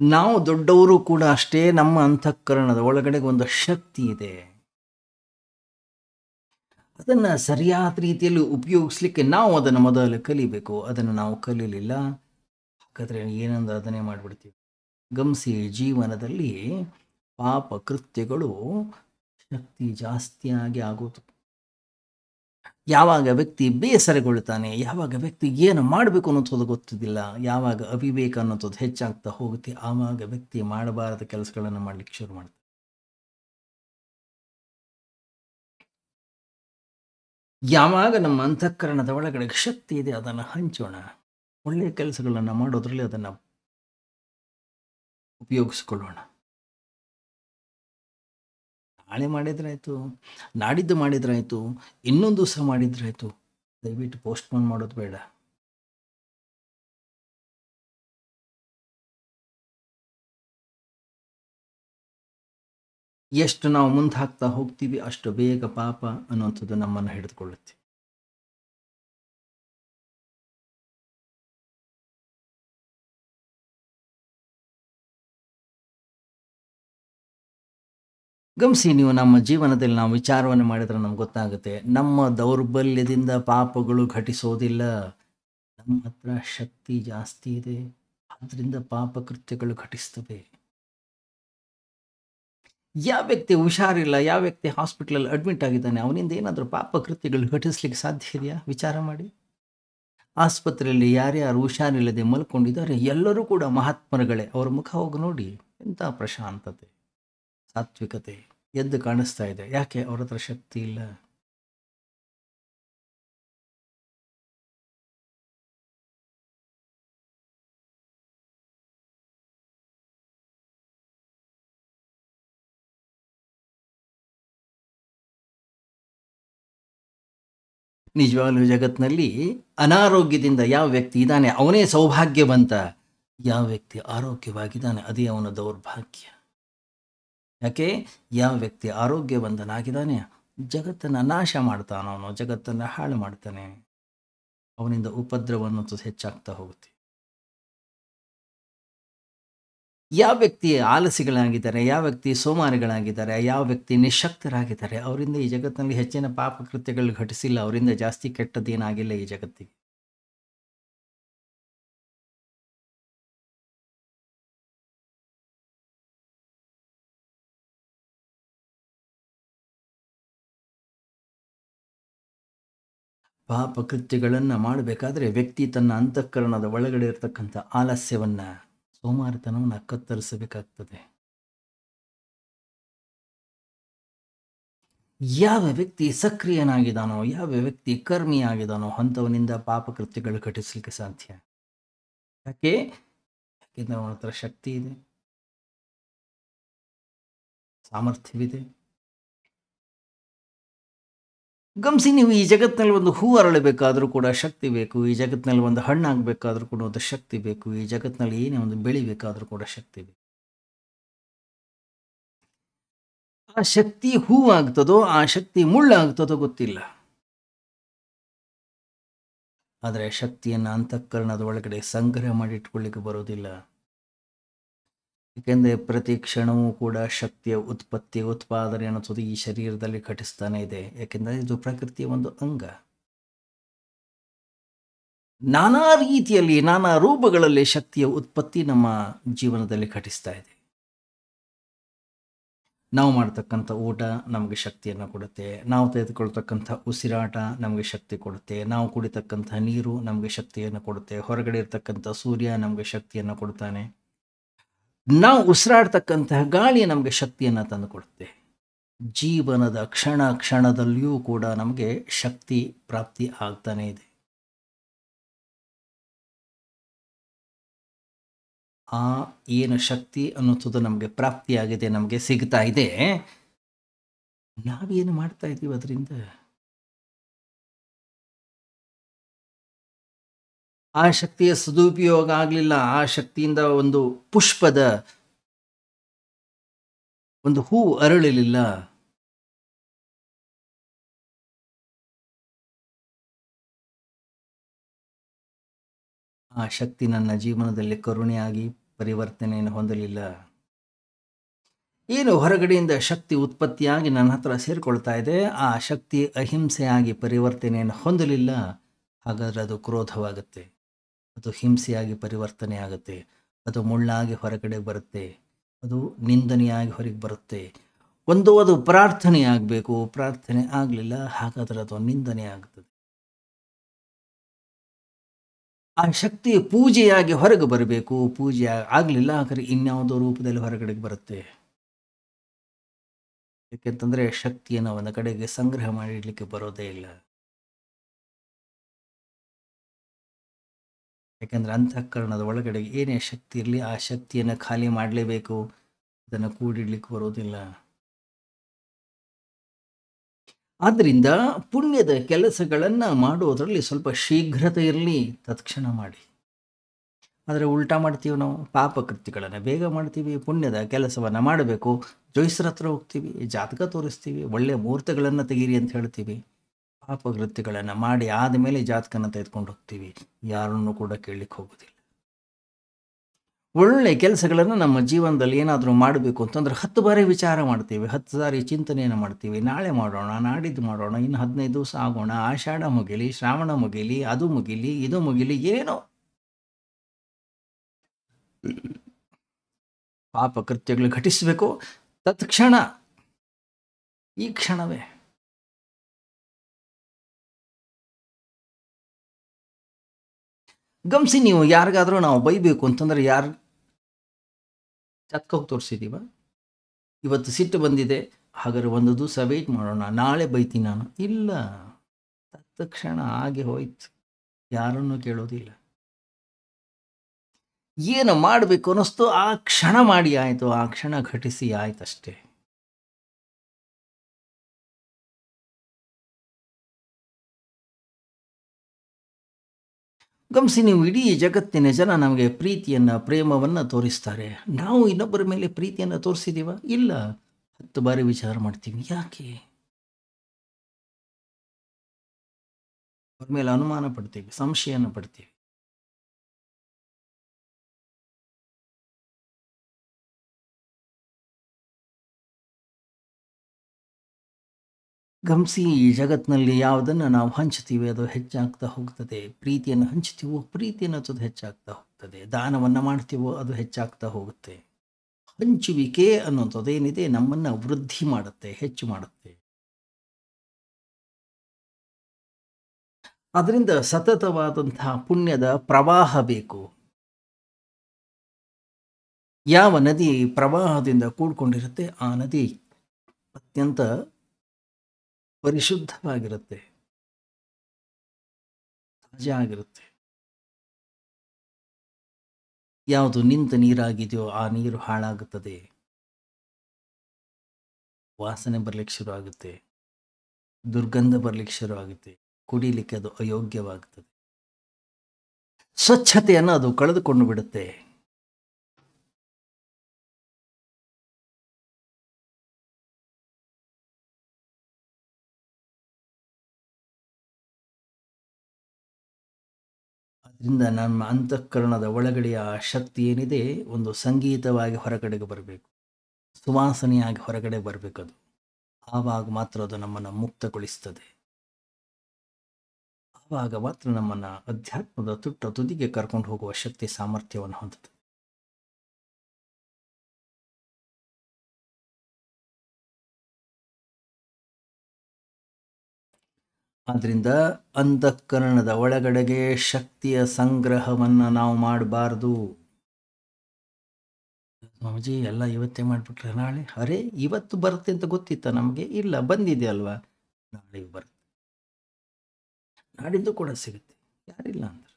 ನಾವು ದೊಡ್ಡವರು ಕೂಡ ಅಷ್ಟೇ, ನಮ್ಮ ಅಂತಃಕರಣದ ಒಳಗಡೆ ಒಂದು ಶಕ್ತಿ ಇದೆ. ಅದನ್ನು ಸರಿಯಾದ ರೀತಿಯಲ್ಲಿ ಉಪಯೋಗಿಸ್ಲಿಕ್ಕೆ ನಾವು ಅದನ್ನು ಮೊದಲು ಕಲಿಬೇಕು. ಅದನ್ನು ನಾವು ಕಲೀಲಿಲ್ಲ, ಹಾಗಾದರೆ ಏನಂದ್ರೆ ಅದನ್ನೇ ಮಾಡಿಬಿಡ್ತೀವಿ. ಗಮನಿಸಿ, ಜೀವನದಲ್ಲಿ ಪಾಪ ಕೃತ್ಯಗಳು ಶಕ್ತಿ ಜಾಸ್ತಿಯಾಗಿ ಆಗೋದು. ಯಾವಾಗ ವ್ಯಕ್ತಿ ಬೇಸರಗೊಳ್ತಾನೆ, ಯಾವಾಗ ವ್ಯಕ್ತಿ ಏನು ಮಾಡಬೇಕು ಅನ್ನೋದು ಗೊತ್ತಿದ್ದಿಲ್ಲ, ಯಾವಾಗ ಅವಿವೇಕ ಅನ್ನೋದು ಹೆಚ್ಚಾಗ್ತಾ ಹೋಗುತ್ತೆ, ಆವಾಗ ವ್ಯಕ್ತಿ ಮಾಡಬಾರದ ಕೆಲಸಗಳನ್ನು ಮಾಡಲಿಕ್ಕೆ ಶುರು ಮಾಡ್ತಾರೆ. ಯಾವಾಗ ನಮ್ಮ ಅಂತಃಕರಣದ ಒಳಗಡೆ ಶಕ್ತಿ ಇದೆ ಅದನ್ನು ಹಂಚೋಣ. ಒಳ್ಳೆಯ ಕೆಲಸಗಳನ್ನು ಮಾಡೋದ್ರಲ್ಲಿ ಅದನ್ನು ಉಪಯೋಗಿಸ್ಕೊಳ್ಳೋಣ. ನಾಳೆ ಮಾಡಿದ್ರಾಯ್ತು, ನಾಡಿದ್ದು ಮಾಡಿದ್ರಾಯ್ತು, ಇನ್ನೊಂದು ದಿವಸ ಮಾಡಿದ್ರಾಯ್ತು. ದಯವಿಟ್ಟು ಪೋಸ್ಟ್ಪೋನ್ ಮಾಡೋದು ಬೇಡ. ಎಷ್ಟು ನಾವು ಮುಂದೆ ಹಾಕ್ತಾ ಹೋಗ್ತೀವಿ ಅಷ್ಟು ಬೇಗ ಪಾಪ ಅನ್ನುವಂಥದ್ದು ನಮ್ಮನ್ನು ಹಿಡಿದುಕೊಳ್ಳುತ್ತೆ. ಗಮನಿಸಿ, ನೀವು ನಮ್ಮ ಜೀವನದಲ್ಲಿ ನಾವು ವಿಚಾರವನ್ನು ಮಾಡಿದರೆ ನಮ್ಗೆ ಗೊತ್ತಾಗುತ್ತೆ, ನಮ್ಮ ದೌರ್ಬಲ್ಯದಿಂದ ಪಾಪಗಳು ಘಟಿಸೋದಿಲ್ಲ. ನಮ್ಮ ಹತ್ರ ಶಕ್ತಿ ಜಾಸ್ತಿ ಇದೆ, ಅದರಿಂದ ಪಾಪ ಕೃತ್ಯಗಳು ಘಟಿಸ್ತವೆ. ಯಾವ ವ್ಯಕ್ತಿ ಹುಷಾರಿಲ್ಲ, ಯಾವ ವ್ಯಕ್ತಿ ಹಾಸ್ಪಿಟಲಲ್ಲಿ ಅಡ್ಮಿಟ್ ಆಗಿದ್ದಾನೆ, ಅವನಿಂದ ಏನಾದರೂ ಪಾಪ ಕೃತ್ಯಗಳು ಘಟಿಸ್ಲಿಕ್ಕೆ ಸಾಧ್ಯ ಇದೆಯಾ? ವಿಚಾರ ಮಾಡಿ. ಆಸ್ಪತ್ರೆಯಲ್ಲಿ ಯಾರ್ಯಾರು ಹುಷಾರಿಲ್ಲದೆ ಮಲ್ಕೊಂಡಿದ್ದಾರೆ ಎಲ್ಲರೂ ಕೂಡ ಮಹಾತ್ಮರುಗಳೇ. ಅವರ ಮುಖ ಹೋಗಿ ನೋಡಿ, ಎಂಥ ಪ್ರಶಾಂತತೆ, ಸಾತ್ವಿಕತೆ ಎದ್ದು ಕಾಣಿಸ್ತಾ ಇದೆ. ಯಾಕೆ? ಅವ್ರ ಹತ್ರ ಶಕ್ತಿ ಇಲ್ಲ. ನಿಜವಾಗ್ಲೂ ಜಗತ್ತಿನಲ್ಲಿ ಅನಾರೋಗ್ಯದಿಂದ ಯಾವ ವ್ಯಕ್ತಿ ಇದ್ದಾನೆ ಅವನೇ ಸೌಭಾಗ್ಯವಂತ. ಯಾವ ವ್ಯಕ್ತಿ ಆರೋಗ್ಯವಾಗಿದ್ದಾನೆ ಅದೇ ಅವನ ದೌರ್ಭಾಗ್ಯ. ಯಾಕೆ? ಯಾವ ವ್ಯಕ್ತಿ ಆರೋಗ್ಯವಂತನಾಗಿದ್ದಾನೆ ಜಗತ್ತನ್ನು ನಾಶ ಮಾಡ್ತಾನೆ, ಅವನು ಜಗತ್ತನ್ನು ಹಾಳು ಮಾಡ್ತಾನೆ, ಅವನಿಂದ ಉಪದ್ರವ ಅನ್ನೋದು ಹೆಚ್ಚಾಗ್ತಾ ಹೋಗುತ್ತೆ. ಯಾವ ವ್ಯಕ್ತಿ ಆಲಸಿಗಳಾಗಿದ್ದಾರೆ, ಯಾವ ವ್ಯಕ್ತಿ ಸೋಮಾರಿಗಳಾಗಿದ್ದಾರೆ, ಯಾವ ವ್ಯಕ್ತಿ ನಿಶಕ್ತರಾಗಿದ್ದಾರೆ, ಅವರಿಂದ ಈ ಜಗತ್ತಿನಲ್ಲಿ ಹೆಚ್ಚಿನ ಪಾಪ ಕೃತ್ಯಗಳು ಘಟಿಸಿಲ್ಲ, ಅವರಿಂದ ಜಾಸ್ತಿ ಕೆಟ್ಟದ್ದೇನಾಗಿಲ್ಲ ಈ ಜಗತ್ತಿಗೆ. ಪಾಪ ಕೃತ್ಯಗಳನ್ನು ಮಾಡಬೇಕಾದ್ರೆ ವ್ಯಕ್ತಿ ತನ್ನ ಅಂತಃಕರಣದ ಒಳಗಡೆ ಇರತಕ್ಕಂಥ ಆಲಸ್ಯವನ್ನು, ಸೋಮಾರಿತನವನ್ನು ಕತ್ತರಿಸಬೇಕಾಗ್ತದೆ. ಯಾವ ವ್ಯಕ್ತಿ ಸಕ್ರಿಯನಾಗಿದ್ದಾನೋ, ಯಾವ ವ್ಯಕ್ತಿ ಕರ್ಮಿಯಾಗಿದ್ದಾನೋ ಅಂಥವನಿಂದ ಪಾಪಕೃತ್ಯಗಳು ಘಟಿಸಲಿಕ್ಕೆ ಸಾಧ್ಯ. ಯಾಕೆ? ಯಾಕೆಂದರೆ ಅವನ ಹತ್ರ ಶಕ್ತಿ ಇದೆ, ಸಾಮರ್ಥ್ಯವಿದೆ. ಗಮನಿಸಿ, ನೀವು ಈ ಜಗತ್ತಿನಲ್ಲಿ ಒಂದು ಹೂ ಅರಳಬೇಕಾದ್ರೂ ಕೂಡ ಶಕ್ತಿ ಬೇಕು, ಈ ಜಗತ್ತಿನಲ್ಲಿ ಒಂದು ಹಣ್ಣಾಗಬೇಕಾದ್ರೂ ಕೂಡ ಒಂದು ಶಕ್ತಿ ಬೇಕು, ಈ ಜಗತ್ತಿನಲ್ಲಿ ಏನೇ ಒಂದು ಬೆಳಿಬೇಕಾದ್ರೂ ಕೂಡ ಶಕ್ತಿ ಬೇಕು. ಆ ಶಕ್ತಿ ಹೂವಾಗ್ತದೋ ಆ ಶಕ್ತಿ ಮುಳ್ಳಾಗ್ತದೋ ಗೊತ್ತಿಲ್ಲ. ಆದರೆ ಶಕ್ತಿಯನ್ನು ಅಂತಃಕರಣದ ಒಳಗಡೆ ಸಂಗ್ರಹ ಮಾಡಿಟ್ಕೊಳ್ಳಿಕ್ಕೆ ಬರೋದಿಲ್ಲ. ಏಕೆಂದರೆ ಪ್ರತಿ ಕ್ಷಣವೂ ಕೂಡ ಶಕ್ತಿಯ ಉತ್ಪತ್ತಿ ಉತ್ಪಾದನೆ ಅನ್ನೋದು ಈ ಶರೀರದಲ್ಲಿ ಘಟಿಸ್ತಾನೆ ಇದೆ. ಯಾಕೆಂದರೆ ಇದು ಪ್ರಕೃತಿಯ ಒಂದು ಅಂಗ. ನಾನಾ ರೀತಿಯಲ್ಲಿ ನಾನಾ ರೂಪಗಳಲ್ಲಿ ಶಕ್ತಿಯ ಉತ್ಪತ್ತಿ ನಮ್ಮ ಜೀವನದಲ್ಲಿ ಘಟಿಸ್ತಾ ಇದೆ. ನಾವು ಮಾಡ್ತಕ್ಕಂಥ ಊಟ ನಮಗೆ ಶಕ್ತಿಯನ್ನು ಕೊಡುತ್ತೆ. ನಾವು ತೆಗೆದುಕೊಳ್ತಕ್ಕಂಥ ಉಸಿರಾಟ ನಮಗೆ ಶಕ್ತಿ ಕೊಡುತ್ತೆ. ನಾವು ಕುಡಿತಕ್ಕಂಥ ನೀರು ನಮಗೆ ಶಕ್ತಿಯನ್ನು ಕೊಡುತ್ತೆ. ಹೊರಗಡೆ ಇರ್ತಕ್ಕಂಥ ಸೂರ್ಯ ನಮಗೆ ಶಕ್ತಿಯನ್ನು ಕೊಡ್ತಾನೆ. ನಾವು ಉಸಿರಾಡ್ತಕ್ಕಂತಹ ಗಾಳಿ ನಮಗೆ ಶಕ್ತಿಯನ್ನು ತಂದು ಕೊಡುತ್ತೆ. ಜೀವನದ ಕ್ಷಣ ಕ್ಷಣದಲ್ಲಿಯೂ ಕೂಡ ನಮಗೆ ಶಕ್ತಿ ಪ್ರಾಪ್ತಿ ಆಗ್ತಾನೆ ಇದೆ. ಆ ಏನು ಶಕ್ತಿ ಅನ್ನೋದು ನಮಗೆ ಪ್ರಾಪ್ತಿಯಾಗಿದೆ, ನಮಗೆ ಸಿಗ್ತಾ ಇದೆ, ನಾವೇನು ಮಾಡ್ತಾ ಇದ್ದೀವಿ ಅದರಿಂದ? ಆ ಶಕ್ತಿಯ ಸದುಪಯೋಗ ಆಗಲಿಲ್ಲ. ಆ ಶಕ್ತಿಯಿಂದ ಒಂದು ಪುಷ್ಪದ ಒಂದು ಹೂವು ಅರಳಲಿಲ್ಲ. ಆ ಶಕ್ತಿ ನನ್ನ ಜೀವನದಲ್ಲಿ ಕರುಣೆಯಾಗಿ ಪರಿವರ್ತನೆಯನ್ನು ಹೊಂದಲಿಲ್ಲ. ಏನು ಹೊರಗಡೆಯಿಂದ ಶಕ್ತಿ ಉತ್ಪತ್ತಿಯಾಗಿ ನನ್ನ ಹತ್ರ ಸೇರಿಕೊಳ್ತಾ ಇದೆ, ಆ ಶಕ್ತಿ ಅಹಿಂಸೆಯಾಗಿ ಪರಿವರ್ತನೆಯನ್ನು ಹೊಂದಲಿಲ್ಲ. ಹಾಗಾದರೆ ಅದು ಕ್ರೋಧವಾಗುತ್ತೆ, ಅದು ಹಿಂಸೆಯಾಗಿ ಪರಿವರ್ತನೆ ಆಗುತ್ತೆ, ಅದು ಮುಳ್ಳಾಗಿ ಹೊರಗಡೆ ಬರುತ್ತೆ, ಅದು ನಿಂದನೆಯಾಗಿ ಹೊರಗೆ ಬರುತ್ತೆ. ಅದು ಪ್ರಾರ್ಥನೆ ಆಗಬೇಕು, ಪ್ರಾರ್ಥನೆ ಆಗಲಿಲ್ಲ, ಹಾಗಾದರೆ ಅದು ನಿಂದನೆ ಆಗುತ್ತದೆ. ಆ ಶಕ್ತಿ ಪೂಜೆಯಾಗಿ ಹೊರಗೆ ಬರಬೇಕು, ಪೂಜೆ ಆಗಲಿಲ್ಲ, ಹಾಗಾದರೆ ಇನ್ಯಾವುದೋ ರೂಪದಲ್ಲಿ ಹೊರಗಡೆಗೆ ಬರುತ್ತೆ. ಯಾಕೆಂತಂದರೆ ಶಕ್ತಿಯನ್ನು ಒಂದು ಕಡೆಗೆ ಸಂಗ್ರಹ ಮಾಡಿಡಲಿಕ್ಕೆ ಬರೋದೇ ಇಲ್ಲ. ಯಾಕೆಂದರೆ ಅಂತಃಕರಣದ ಒಳಗಡೆ ಏನೇ ಶಕ್ತಿ ಇರಲಿ, ಆ ಶಕ್ತಿಯನ್ನು ಖಾಲಿ ಮಾಡಲೇಬೇಕು, ಅದನ್ನು ಕೂಡಿಡ್ಲಿಕ್ಕೆ ಬರೋದಿಲ್ಲ. ಆದ್ದರಿಂದ ಪುಣ್ಯದ ಕೆಲಸಗಳನ್ನು ಮಾಡುವುದರಲ್ಲಿ ಸ್ವಲ್ಪ ಶೀಘ್ರತೆ ಇರಲಿ, ತತ್ಕ್ಷಣ ಮಾಡಿ. ಆದರೆ ಉಲ್ಟಾ ಮಾಡ್ತೀವಿ ನಾವು. ಪಾಪಕೃತ್ಯಗಳನ್ನು ಬೇಗ ಮಾಡ್ತೀವಿ, ಪುಣ್ಯದ ಕೆಲಸವನ್ನು ಮಾಡಬೇಕು, ಜೋಯಿಸ್ರ ಹತ್ರ ಹೋಗ್ತೀವಿ, ಜಾತಕ ತೋರಿಸ್ತೀವಿ, ಒಳ್ಳೆಯ ಮುಹೂರ್ತಗಳನ್ನು ತೆಗೀರಿ ಅಂತ ಹೇಳ್ತೀವಿ. ಪಾಪಕೃತ್ಯಗಳನ್ನು ಮಾಡಿ ಆದಮೇಲೆ ಜಾತಕನ ತೆಗೆದುಕೊಂಡು ಹೋಗ್ತೀವಿ, ಯಾರನ್ನು ಕೂಡ ಕೇಳಲಿಕ್ಕೆ ಹೋಗೋದಿಲ್ಲ. ಒಳ್ಳೆ ಕೆಲಸಗಳನ್ನು ನಮ್ಮ ಜೀವನದಲ್ಲಿ ಏನಾದರೂ ಮಾಡಬೇಕು ಅಂತಂದ್ರೆ 10 ಬಾರಿ ವಿಚಾರ ಮಾಡ್ತೀವಿ, 10 ಸಾರಿ ಚಿಂತನೆಯನ್ನು ಮಾಡ್ತೀವಿ. ನಾಳೆ ಮಾಡೋಣ, ನಾಡಿದ್ದು ಮಾಡೋಣ, ಇನ್ನು 15 ದಿವಸ ಆಗೋಣ, ಆಷಾಢ ಮುಗಿಲಿ, ಶ್ರಾವಣ ಮುಗಿಲಿ, ಅದು ಮುಗಿಲಿ, ಇದು ಮುಗಿಲಿ, ಏನೋ ಪಾಪಕೃತ್ಯಗಳು ಘಟಿಸಬೇಕು ತತ್ಕ್ಷಣ, ಈ ಕ್ಷಣವೇ. ಗಮನಿಸಿ, ನೀವು ಯಾರಿಗಾದರೂ ನಾವು ಬೈಬೇಕು ಅಂತಂದ್ರೆ ಯಾರು ಚತ್ಕೋಗಿ ತೋರಿಸಿದೀವ? ಇವತ್ತು ಸಿಟ್ಟು ಬಂದಿದೆ, ಹಾಗಾದ್ರೆ ಒಂದು ದಿವಸ ವೆಯ್ಟ್ ಮಾಡೋಣ, ನಾಳೆ ಬೈತೀನಿ ನಾನು. ಇಲ್ಲ, ತತ್ಕ್ಷಣ ಹಾಗೆ ಹೋಯ್ತು, ಯಾರನ್ನು ಕೇಳೋದಿಲ್ಲ. ಏನು ಮಾಡಬೇಕು ಅನ್ನಿಸ್ತು ಆ ಕ್ಷಣ ಮಾಡಿ ಆಯಿತು, ಆ ಕ್ಷಣ ಘಟಿಸಿ ಆಯ್ತಷ್ಟೇ. ಗಮನಿಸಿ, ನೀವು ಇಡೀ ಜಗತ್ತಿನ ಜನ ನಮಗೆ ಪ್ರೀತಿಯನ್ನು ಪ್ರೇಮವನ್ನು ತೋರಿಸ್ತಾರೆ. ನಾವು ಇನ್ನೊಬ್ಬರ ಮೇಲೆ ಪ್ರೀತಿಯನ್ನು ತೋರಿಸಿದೀವ? ಇಲ್ಲ. 10 ಬಾರಿ ವಿಚಾರ ಮಾಡ್ತೀವಿ, ಯಾಕೆ? ಅವ್ರ ಮೇಲೆ ಅನುಮಾನ ಪಡ್ತೀವಿ, ಸಂಶಯನ ಪಡ್ತೀವಿ. ಗಮನಿಸಿ, ಈ ಜಗತ್ತಿನಲ್ಲಿ ಯಾವುದನ್ನು ನಾವು ಹಂಚ್ತೀವಿ ಅದು ಹೆಚ್ಚಾಗ್ತಾ ಹೋಗ್ತದೆ. ಪ್ರೀತಿಯನ್ನು ಹಂಚ್ತೀವೋ ಪ್ರೀತಿಯನ್ನು ಅದು ಹೆಚ್ಚಾಗ್ತಾ ಹೋಗ್ತದೆ. ದಾನವನ್ನು ಮಾಡ್ತೀವೋ ಅದು ಹೆಚ್ಚಾಗ್ತಾ ಹೋಗುತ್ತೆ. ಹಂಚುವಿಕೆ ಅನ್ನೋಂಥದ್ದೇನಿದೆ ನಮ್ಮನ್ನು ವೃದ್ಧಿ ಮಾಡುತ್ತೆ, ಹೆಚ್ಚು ಮಾಡುತ್ತೆ. ಅದರಿಂದ ಸತತವಾದಂತಹ ಪುಣ್ಯದ ಪ್ರವಾಹ ಬೇಕು. ಯಾವ ನದಿ ಪ್ರವಾಹದಿಂದ ಕೂಡ್ಕೊಂಡಿರುತ್ತೆ ಆ ನದಿ ಅತ್ಯಂತ ಪರಿಶುದ್ಧವಾಗಿರುತ್ತೆ, ತಾಜಾ ಆಗಿರುತ್ತೆ. ಯಾವುದು ನಿಂತ ನೀರಾಗಿದೆಯೋ ಆ ನೀರು ಹಾಳಾಗುತ್ತದೆ, ವಾಸನೆ ಬರ್ಲಿಕ್ಕೆ ಶುರು ಆಗುತ್ತೆ, ದುರ್ಗಂಧ ಬರ್ಲಿಕ್ಕೆ ಶುರು ಆಗುತ್ತೆ, ಕುಡಿಲಿಕ್ಕೆ ಅದು ಅಯೋಗ್ಯವಾಗುತ್ತದೆ, ಸ್ವಚ್ಛತೆಯನ್ನು ಅದು ಕಳೆದುಕೊಂಡು ಬಿಡುತ್ತೆ. ಅದರಿಂದ ನಮ್ಮ ಅಂತಃಕರಣದ ಒಳಗಡೆಯ ಶಕ್ತಿ ಏನಿದೆ ಒಂದು ಸಂಗೀತವಾಗಿ ಹೊರಗಡೆಗೆ ಬರಬೇಕು, ಸುವಾಸನೆಯಾಗಿ ಹೊರಗಡೆ ಬರಬೇಕದು. ಆವಾಗ ಮಾತ್ರ ಅದು ನಮ್ಮನ್ನು ಮುಕ್ತಗೊಳಿಸ್ತದೆ. ಆವಾಗ ಮಾತ್ರ ನಮ್ಮನ್ನು ಅಧ್ಯಾತ್ಮದ ತುದಿಗೆ ಕರ್ಕೊಂಡು ಹೋಗುವ ಶಕ್ತಿ ಸಾಮರ್ಥ್ಯವನ್ನು ಹೊಂದುತ್ತದೆ. ಆದ್ದರಿಂದ ಅಂತಃಕರಣದ ಒಳಗಡೆಗೆ ಶಕ್ತಿಯ ಸಂಗ್ರಹವನ್ನು ನಾವು ಮಾಡಬಾರ್ದು. ಸ್ವಾಮೀಜಿ ಎಲ್ಲ ಇವತ್ತೇ ಮಾಡಿಬಿಟ್ರೆ ನಾಳೆ ಅರೆ ಇವತ್ತು ಬರುತ್ತೆ ಅಂತ ಗೊತ್ತಿತ್ತ ನಮಗೆ? ಇಲ್ಲ, ಬಂದಿದೆ ಅಲ್ವಾ, ನಾಳೆ ಬರುತ್ತೆ, ನಾಡಿದ್ದು ಕೂಡ ಸಿಗುತ್ತೆ, ಯಾರಿಲ್ಲ ಅಂದ್ರೆ.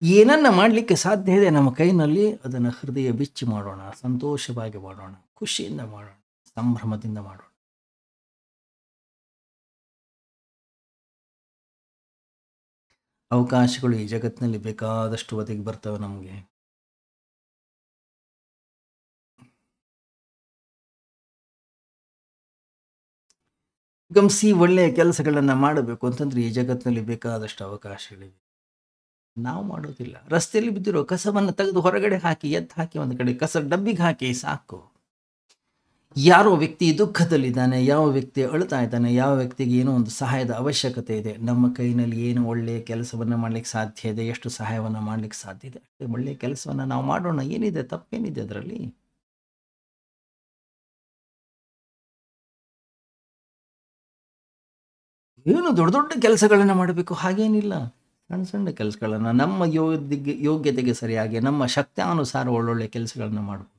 ಏನನ್ನ ಮಾಡಲಿಕ್ಕೆ ಸಾಧ್ಯ ಇದೆ ನಮ್ಮ ಕೈನಲ್ಲಿ, ಅದನ್ನು ಹೃದಯ ಬಿಚ್ಚಿ ಮಾಡೋಣ, ಸಂತೋಷವಾಗಿ ಮಾಡೋಣ, ಖುಷಿಯಿಂದ ಮಾಡೋಣ, ಸಂಭ್ರಮದಿಂದ ಮಾಡೋಣ. ಅವಕಾಶಗಳು ಈ ಜಗತ್ತಿನಲ್ಲಿ ಬೇಕಾದಷ್ಟು ಒದಗಿ ಬರ್ತವೆ ನಮಗೆ. ಗಮನಿಸಿ, ಒಳ್ಳೆಯ ಕೆಲಸಗಳನ್ನು ಮಾಡಬೇಕು ಅಂತಂದ್ರೆ ಈ ಜಗತ್ತಿನಲ್ಲಿ ಬೇಕಾದಷ್ಟು ಅವಕಾಶಗಳಿವೆ, ನಾವು ಮಾಡೋದಿಲ್ಲ. ರಸ್ತೆಯಲ್ಲಿ ಬಿದ್ದಿರೋ ಕಸವನ್ನು ತೆಗೆದು ಹೊರಗಡೆ ಹಾಕಿ, ಎದ್ದು ಹಾಕಿ, ಒಂದು ಕಡೆ ಕಸ ಡಬ್ಬಿಗೆ ಹಾಕಿ ಸಾಕು. ಯಾರೋ ವ್ಯಕ್ತಿ ದುಃಖದಲ್ಲಿದ್ದಾನೆ, ಯಾವ ವ್ಯಕ್ತಿ ಅಳ್ತಾ ಇದ್ದಾನೆ, ಯಾವ ವ್ಯಕ್ತಿಗೆ ಏನೋ ಒಂದು ಸಹಾಯದ ಅವಶ್ಯಕತೆ ಇದೆ, ನಮ್ಮ ಕೈನಲ್ಲಿ ಏನು ಒಳ್ಳೆಯ ಕೆಲಸವನ್ನು ಮಾಡಲಿಕ್ಕೆ ಸಾಧ್ಯ ಇದೆ, ಎಷ್ಟು ಸಹಾಯವನ್ನು ಮಾಡಲಿಕ್ಕೆ ಸಾಧ್ಯ ಇದೆ, ಅಷ್ಟೇ ಒಳ್ಳೆಯ ಕೆಲಸವನ್ನು ನಾವು ಮಾಡೋಣ. ಏನಿದೆ, ತಪ್ಪೇನಿದೆ ಅದರಲ್ಲಿ? ಏನು ದೊಡ್ಡ ದೊಡ್ಡ ಕೆಲಸಗಳನ್ನು ಮಾಡಬೇಕು ಹಾಗೇನಿಲ್ಲ, ಸಣ್ಣ ಸಣ್ಣ ಕೆಲಸಗಳನ್ನು ನಮ್ಮ ಯೋಗ್ಯತೆಗೆ ಸರಿಯಾಗಿ ನಮ್ಮ ಶಕ್ತ್ಯಾನುಸಾರ ಒಳ್ಳೊಳ್ಳೆ ಕೆಲಸಗಳನ್ನು ಮಾಡಬಹುದು.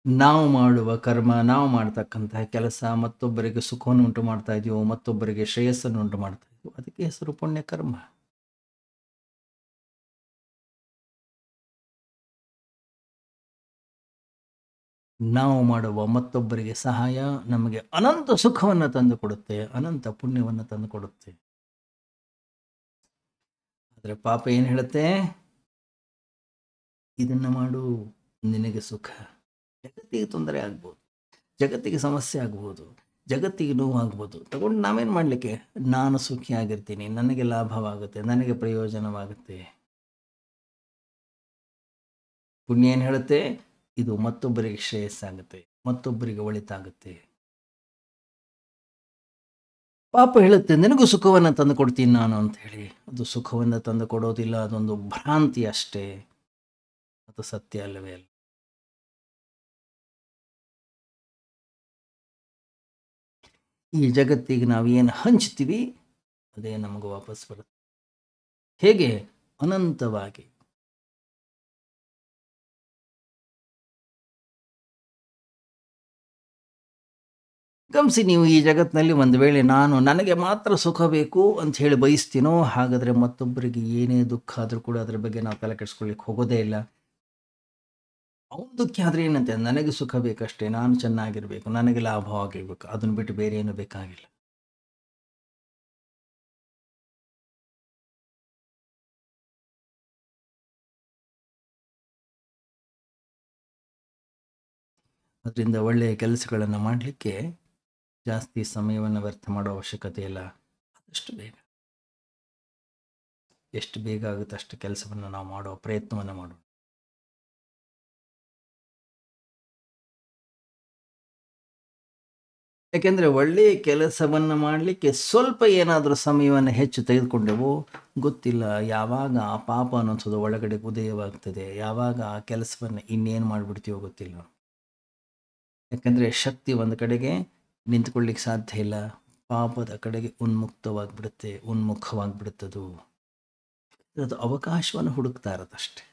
ನಾವು ಮಾಡುವ ಕರ್ಮ, ನಾವು ಮಾಡ್ತಕ್ಕಂತಹ ಕೆಲಸ ಮತ್ತೊಬ್ಬರಿಗೆ ಸುಖವನ್ನು ಉಂಟು ಮಾಡ್ತಾ ಇದೆಯೋ, ಮತ್ತೊಬ್ಬರಿಗೆ ಶ್ರೇಯಸ್ಸನ್ನು ಉಂಟು ಮಾಡ್ತಾ ಇದೆಯೋ, ಅದಕ್ಕೆ ಹೆಸರು ಪುಣ್ಯ ಕರ್ಮ. ನಾವು ಮಾಡುವ ಮತ್ತೊಬ್ಬರಿಗೆ ಸಹಾಯ ನಮಗೆ ಅನಂತ ಸುಖವನ್ನು ತಂದು ಕೊಡುತ್ತೆ, ಅನಂತ ಪುಣ್ಯವನ್ನು ತಂದು ಕೊಡುತ್ತೆ. ಆದರೆ ಪಾಪ ಏನು ಹೇಳುತ್ತೆ? ಇದನ್ನು ಮಾಡು, ನಿನಗೆ ಸುಖ. ಜಗತ್ತಿಗೆ ತೊಂದರೆ ಆಗ್ಬೋದು, ಜಗತ್ತಿಗೆ ಸಮಸ್ಯೆ ಆಗ್ಬೋದು, ಜಗತ್ತಿಗೆ ನೋವು ಆಗ್ಬೋದು, ತಗೊಂಡು ನಾವೇನು ಮಾಡಲಿಕ್ಕೆ? ನಾನು ಸುಖಿಯಾಗಿರ್ತೀನಿ, ನನಗೆ ಲಾಭವಾಗುತ್ತೆ, ನನಗೆ ಪ್ರಯೋಜನವಾಗುತ್ತೆ. ಪುಣ್ಯ ಏನು ಹೇಳುತ್ತೆ? ಇದು ಮತ್ತೊಬ್ಬರಿಗೆ ಶ್ರೇಯಸ್ಸಾಗುತ್ತೆ, ಮತ್ತೊಬ್ಬರಿಗೆ ಒಳಿತಾಗುತ್ತೆ. ಪಾಪ ಹೇಳುತ್ತೆ ನಿನಗೂ ಸುಖವನ್ನು ತಂದು ಕೊಡ್ತೀನಿ ನಾನು ಅಂತ ಹೇಳಿ. ಅದು ಸುಖವನ್ನು ತಂದು ಕೊಡೋದಿಲ್ಲ, ಅದೊಂದು ಭ್ರಾಂತಿ ಅಷ್ಟೇ, ಅದು ಸತ್ಯ ಅಲ್ಲವೇ ಅಲ್ಲ. ಈ ಜಗತ್ತಿಗೆ ನಾವು ಏನು ಹಂಚ್ತೀವಿ ಅದೇ ನಮಗೂ ವಾಪಸ್ ಬರುತ್ತೆ. ಹೇಗೆ? ಅನಂತವಾಗಿ. ಗಮನಿಸಿ, ನೀವು ಈ ಜಗತ್ತಿನಲ್ಲಿ ಒಂದು ವೇಳೆ ನನಗೆ ಮಾತ್ರ ಸುಖ ಬೇಕು ಅಂತ ಹೇಳಿ ಬಯಸ್ತೀನೋ, ಹಾಗಾದರೆ ಮತ್ತೊಬ್ಬರಿಗೆ ಏನೇ ದುಃಖ ಆದರೂ ಕೂಡ ಅದರ ಬಗ್ಗೆ ನಾವು ತಲೆ ಕೆಡಿಸ್ಕೊಳ್ಳಿಕ್ಕೆ ಹೋಗೋದೇ ಇಲ್ಲ. ಅವನು ದುಃಖ ಆದರೆ ಏನಂತೆ? ನನಗೆ ಸುಖ ಬೇಕಷ್ಟೇ, ನಾನು ಚೆನ್ನಾಗಿರ್ಬೇಕು, ನನಗೆ ಲಾಭವಾಗಿರ್ಬೇಕು, ಅದನ್ನು ಬಿಟ್ಟು ಬೇರೆ ಏನು ಬೇಕಾಗಿಲ್ಲ. ಅದರಿಂದ ಒಳ್ಳೆಯ ಕೆಲಸಗಳನ್ನು ಮಾಡಲಿಕ್ಕೆ ಜಾಸ್ತಿ ಸಮಯವನ್ನು ವ್ಯರ್ಥ ಮಾಡೋ ಅವಶ್ಯಕತೆ ಇಲ್ಲ. ಆದಷ್ಟು ಬೇಗ, ಎಷ್ಟು ಬೇಗ ಆಗುತ್ತೆ ಅಷ್ಟು ಕೆಲಸವನ್ನು ನಾವು ಮಾಡೋ ಪ್ರಯತ್ನವನ್ನು ಮಾಡೋಣ. ಯಾಕೆಂದರೆ ಒಳ್ಳೆಯ ಕೆಲಸವನ್ನು ಮಾಡಲಿಕ್ಕೆ ಸ್ವಲ್ಪ ಏನಾದರೂ ಸಮಯವನ್ನು ಹೆಚ್ಚು ತೆಗೆದುಕೊಂಡೆವು, ಗೊತ್ತಿಲ್ಲ ಯಾವಾಗ ಆ ಪಾಪ ಅನ್ನೋದು ಒಳಗಡೆ ಉದಯವಾಗ್ತದೆ, ಯಾವಾಗ ಆ ಕೆಲಸವನ್ನು ಇನ್ನೇನು ಮಾಡಿಬಿಡ್ತೀವೋ ಗೊತ್ತಿಲ್ಲ. ಯಾಕಂದರೆ ಶಕ್ತಿ ಒಂದು ಕಡೆಗೆ ನಿಂತ್ಕೊಳ್ಳಿಕ್ಕೆ ಸಾಧ್ಯ ಇಲ್ಲ, ಪಾಪದ ಕಡೆಗೆ ಉನ್ಮುಖವಾಗಿಬಿಡುತ್ತದು. ಅದು ಅವಕಾಶವನ್ನು ಹುಡುಕ್ತಾ ಇರೋದಷ್ಟೆ.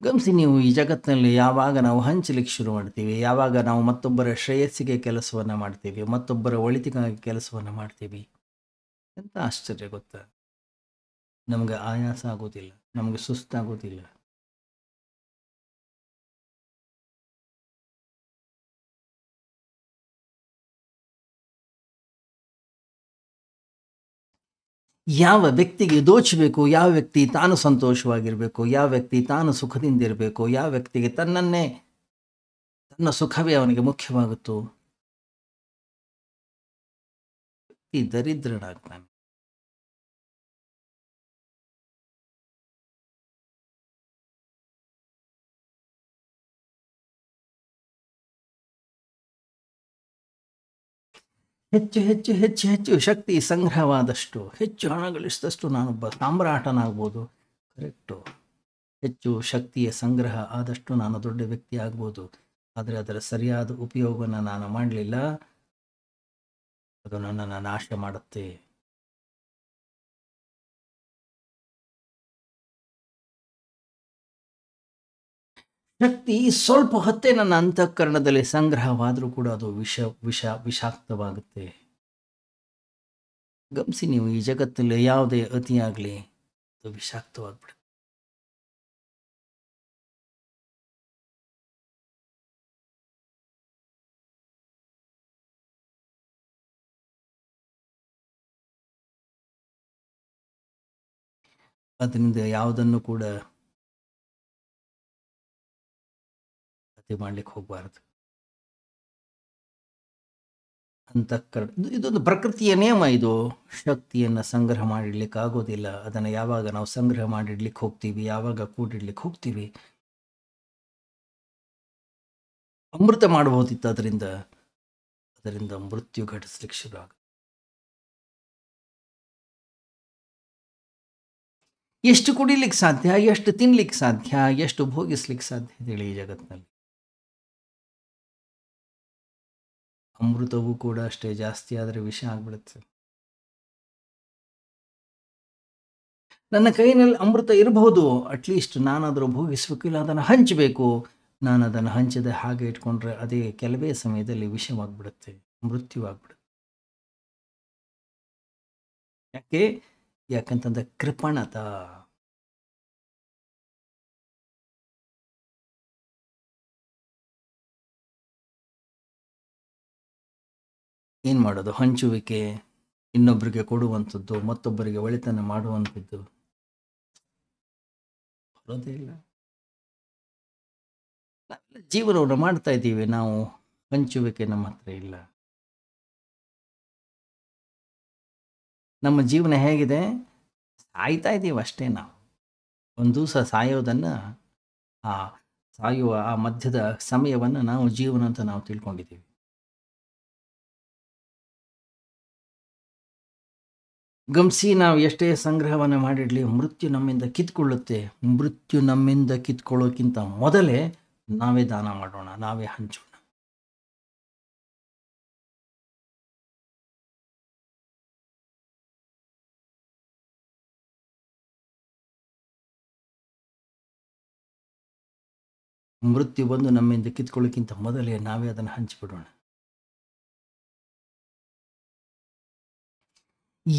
ಗಮನಿಸಿ, ನೀವು ಈ ಜಗತ್ತಿನಲ್ಲಿ ಯಾವಾಗ ನಾವು ಹಂಚಲಿಕ್ಕೆ ಶುರು ಮಾಡ್ತೀವಿ, ಯಾವಾಗ ನಾವು ಮತ್ತೊಬ್ಬರ ಶ್ರೇಯಸ್ಸಿಗೆ ಕೆಲಸವನ್ನು ಮಾಡ್ತೀವಿ, ಮತ್ತೊಬ್ಬರ ಒಳಿತಿಗಾಗಿ ಕೆಲಸವನ್ನು ಮಾಡ್ತೀವಿ, ಎಂಥ ಆಶ್ಚರ್ಯ ಗೊತ್ತಾ? ನಮಗೆ ಆಯಾಸ ಆಗೋದಿಲ್ಲ, ನಮಗೆ ಸುಸ್ತಾಗೋದಿಲ್ಲ. ಯಾವ ವ್ಯಕ್ತಿಗೆ ದೋಚಬೇಕು, ಯಾವ ವ್ಯಕ್ತಿ ತಾನು ಸಂತೋಷವಾಗಿರಬೇಕು, ಯಾವ ವ್ಯಕ್ತಿ ತಾನು ಸುಖದಿಂದಿರಬೇಕು, ಯಾವ ವ್ಯಕ್ತಿಗೆ ತನ್ನ ಸುಖವೇ ಅವನಿಗೆ ಮುಖ್ಯವಾಗುತ್ತೋ, ಈ ದರಿದ್ರನಾಗ್ತಾನೆ. ಹೆಚ್ಚು ಹೆಚ್ಚು ಹೆಚ್ಚು ಹೆಚ್ಚು ಶಕ್ತಿ ಸಂಗ್ರಹವಾದಷ್ಟು, ಹೆಚ್ಚು ಹಣ ಗಳಿಸಿದಷ್ಟು ನಾನೊಬ್ಬ ಸಾಮ್ರಾಟನಾಗ್ಬೋದು. ಕರೆಕ್ಟು. ಹೆಚ್ಚು ಶಕ್ತಿಯ ಸಂಗ್ರಹ ಆದಷ್ಟು ನಾನು ದೊಡ್ಡ ವ್ಯಕ್ತಿ ಆಗ್ಬೋದು. ಆದರೆ ಅದರ ಸರಿಯಾದ ಉಪಯೋಗವನ್ನು ನಾನು ಮಾಡಲಿಲ್ಲ, ಅದು ನನ್ನನ್ನು ನಾಶ ಮಾಡುತ್ತೆ. ಶಕ್ತಿ ಸ್ವಲ್ಪ ಹೊತ್ತೇ ನನ್ನ ಅಂತಃಕರಣದಲ್ಲಿ ಸಂಗ್ರಹವಾದರೂ ಕೂಡ ಅದು ವಿಷಾಕ್ತವಾಗುತ್ತೆ. ಗಮನಿಸಿ, ನೀವು ಈ ಜಗತ್ತಲ್ಲಿ ಯಾವುದೇ ಅತಿಯಾಗಲಿ ಅದು ವಿಷಾಕ್ತವಾಗ್ಬಿಡುತ್ತೆ. ಅದರಿಂದ ಯಾವುದನ್ನು ಕೂಡ ಅತಿ ಮಾಡ್ಲಿಕ್ಕೆ ಹೋಗಬಾರ್ದು. ಅಂತಃಕರಣ ಇದೊಂದು ಪ್ರಕೃತಿಯ ನಿಯಮ. ಇದು ಶಕ್ತಿಯನ್ನು ಸಂಗ್ರಹ ಮಾಡಿಡ್ಲಿಕ್ಕೆ ಆಗೋದಿಲ್ಲ. ಅದನ್ನು ಯಾವಾಗ ನಾವು ಸಂಗ್ರಹ ಮಾಡಿಡ್ಲಿಕ್ಕೆ ಹೋಗ್ತೀವಿ, ಯಾವಾಗ ಕೂಡಿಡ್ಲಿಕ್ಕೆ ಹೋಗ್ತೀವಿ, ಅಮೃತ ಮಾಡಬಹುದಿತ್ತು. ಅದರಿಂದ ಮೃತ್ಯು ಘಟಿಸ್ಲಿಕ್ಕೆ ಶುರು ಆಗುತ್ತೆ. ಎಷ್ಟು ಕುಡಿಲಿಕ್ಕೆ ಸಾಧ್ಯ, ಎಷ್ಟು ತಿನ್ಲಿಕ್ಕೆ ಸಾಧ್ಯ, ಎಷ್ಟು ಭೋಗಿಸ್ಲಿಕ್ಕೆ ಸಾಧ್ಯ ಹೇಳಿ ಈ ಜಗತ್ತಿನಲ್ಲಿ. ಅಮೃತವೂ ಕೂಡ ಅಷ್ಟೇ, ಜಾಸ್ತಿ ಆದರೆ ವಿಷ ಆಗ್ಬಿಡುತ್ತೆ. ನನ್ನ ಕೈಯಲ್ಲಿ ಅಮೃತ ಇರಬಹುದು, ಅಟ್ಲೀಸ್ಟ್ ನಾನಾದರೂ ಭೋಗಿಸ್ಬೇಕಿಲ್ಲ, ಅದನ್ನು ಹಂಚಬೇಕು. ನಾನು ಅದನ್ನು ಹಂಚದೆ ಹಾಗೆ ಇಟ್ಕೊಂಡ್ರೆ ಅದೇ ಕೆಲವೇ ಸಮಯದಲ್ಲಿ ವಿಷವಾಗ್ಬಿಡುತ್ತೆ, ಮೃತ್ಯುವಾಗ್ಬಿಡುತ್ತೆ. ಯಾಕಂತಂದ್ರೆ ಕೃಪಣತ. ಏನು ಮಾಡೋದು? ಹಂಚುವಿಕೆ, ಇನ್ನೊಬ್ಬರಿಗೆ ಕೊಡುವಂಥದ್ದು, ಮತ್ತೊಬ್ಬರಿಗೆ ಒಳಿತನ ಮಾಡುವಂಥದ್ದು ಬರೋದೇ ಇಲ್ಲ. ಜೀವನವನ್ನು ಮಾಡ್ತಾ ಇದ್ದೀವಿ, ನಾವು ಹಂಚುವಿಕೆ ನಮ್ಮ ಹತ್ರ ಇಲ್ಲ. ನಮ್ಮ ಜೀವನ ಹೇಗಿದೆ? ಸಾಯ್ತಾ ಇದ್ದೀವಿ ಅಷ್ಟೇ. ನಾವು ಒಂದು ದಿವಸ ಸಾಯೋದನ್ನು, ಸಾಯುವ ಆ ಮಧ್ಯದ ಸಮಯವನ್ನು ನಾವು ಜೀವನ ಅಂತ ನಾವು ತಿಳ್ಕೊಂಡಿದ್ದೀವಿ. ಗಮನಿಸಿ, ನಾವು ಎಷ್ಟೇ ಸಂಗ್ರಹವನ್ನು ಮಾಡಿಡಲಿ, ಮೃತ್ಯು ನಮ್ಮಿಂದ ಕಿತ್ಕೊಳ್ಳುತ್ತೆ. ಮೃತ್ಯು ನಮ್ಮಿಂದ ಕಿತ್ಕೊಳ್ಳೋಕ್ಕಿಂತ ಮೊದಲೇ ನಾವೇ ದಾನ ಮಾಡೋಣ, ನಾವೇ ಹಂಚೋಣ. ಮೃತ್ಯು ಬಂದು ನಮ್ಮಿಂದ ಕಿತ್ಕೊಳ್ಳೋಕ್ಕಿಂತ ಮೊದಲೇ ನಾವೇ ಅದನ್ನು ಹಂಚಿಬಿಡೋಣ.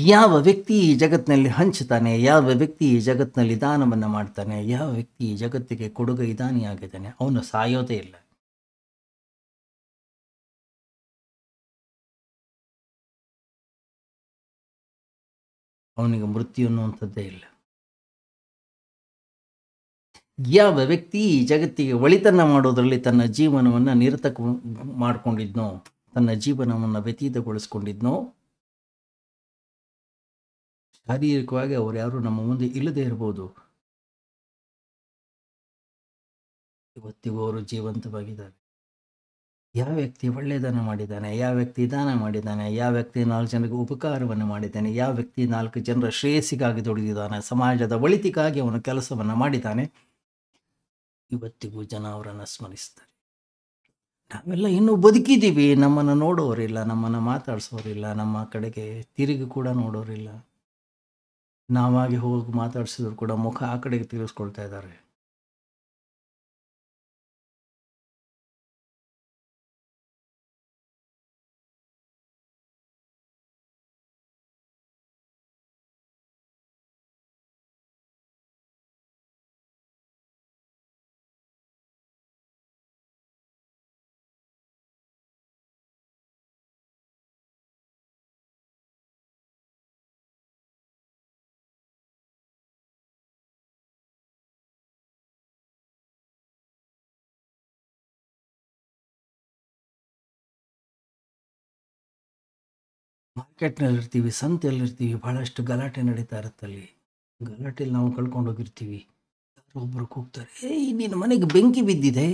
ಯಾವ ವ್ಯಕ್ತಿ ಈ ಜಗತ್ತಿನಲ್ಲಿ ಹಂಚುತ್ತಾನೆ, ಯಾವ ವ್ಯಕ್ತಿ ಈ ಜಗತ್ತಿನಲ್ಲಿ ದಾನವನ್ನು ಮಾಡ್ತಾನೆ, ಯಾವ ವ್ಯಕ್ತಿ ಈ ಜಗತ್ತಿಗೆ ಕೊಡುಗೈ ದಾನಿಯಾಗಿದ್ದಾನೆ, ಅವನು ಸಾಯೋದೇ ಇಲ್ಲ. ಅವನಿಗೆ ಮೃತ್ಯು ಅನ್ನುವಂಥದ್ದೇ ಇಲ್ಲ. ಯಾವ ವ್ಯಕ್ತಿ ಈ ಜಗತ್ತಿಗೆ ಒಳಿತನ್ನ ಮಾಡೋದರಲ್ಲಿ ತನ್ನ ಜೀವನವನ್ನು ನಿರತಕ ಮಾಡಿಕೊಂಡಿದ್ನೋ, ತನ್ನ ಜೀವನವನ್ನು ವ್ಯತೀತಗೊಳಿಸ್ಕೊಂಡಿದ್ನೋ, ಶಾರೀರಿಕವಾಗಿ ಅವ್ರು ಯಾರು ನಮ್ಮ ಮುಂದೆ ಇಲ್ಲದೆ ಇರ್ಬೋದು, ಇವತ್ತಿಗೂ ಅವರು ಜೀವಂತವಾಗಿದ್ದಾರೆ. ಯಾವ ವ್ಯಕ್ತಿ ಒಳ್ಳೆಯದನ್ನು ಮಾಡಿದ್ದಾನೆ, ಯಾವ ವ್ಯಕ್ತಿ ದಾನ ಮಾಡಿದ್ದಾನೆ, ಯಾವ ವ್ಯಕ್ತಿ 4 ಜನರಿಗೆ ಉಪಕಾರವನ್ನು ಮಾಡಿದ್ದಾನೆ, ಯಾವ ವ್ಯಕ್ತಿ 4 ಜನರ ಶ್ರೇಯಸ್ಸಿಗಾಗಿ ದುಡಿದಿದ್ದಾನೆ, ಸಮಾಜದ ಒಳಿತಿಗಾಗಿ ಅವನು ಕೆಲಸವನ್ನು ಮಾಡಿದ್ದಾನೆ, ಇವತ್ತಿಗೂ ಜನ ಅವರನ್ನು ಸ್ಮರಿಸ್ತಾರೆ. ನಾವೆಲ್ಲ ಇನ್ನೂ ಬದುಕಿದ್ದೀವಿ, ನಮ್ಮನ್ನು ನೋಡೋರಿಲ್ಲ, ನಮ್ಮನ್ನು ಮಾತಾಡಿಸೋರಿಲ್ಲ, ನಮ್ಮ ಕಡೆಗೆ ತಿರುಗಿ ಕೂಡ ನೋಡೋರಿಲ್ಲ. ನಾವಾಗಿ ಹೋಗಿ ಮಾತಾಡಿಸಿದ್ರು ಕೂಡ ಮುಖ ಆ ಕಡೆಗೆ ತಿರುಗಿಸ್ಕೊಳ್ತಾ ಇದ್ದಾರೆ. ಮಾರ್ಕೆಟ್ನಲ್ಲಿರ್ತೀವಿ, ಸಂತೆಯಲ್ಲಿರ್ತೀವಿ, ಬಹಳಷ್ಟು ಗಲಾಟೆ ನಡೀತಾ ಇರುತ್ತಲ್ಲಿ. ಗಲಾಟೆಯಲ್ಲಿ ನಾವು ಕಳ್ಕೊಂಡು ಹೋಗಿರ್ತೀವಿ. ಯಾರೋ ಒಬ್ಬರು ಕೂಗ್ತಾರೆ, ಏಯ್ ನಿನ್ನ ಮನೆಗೆ ಬೆಂಕಿ ಬಿದ್ದಿದೆ.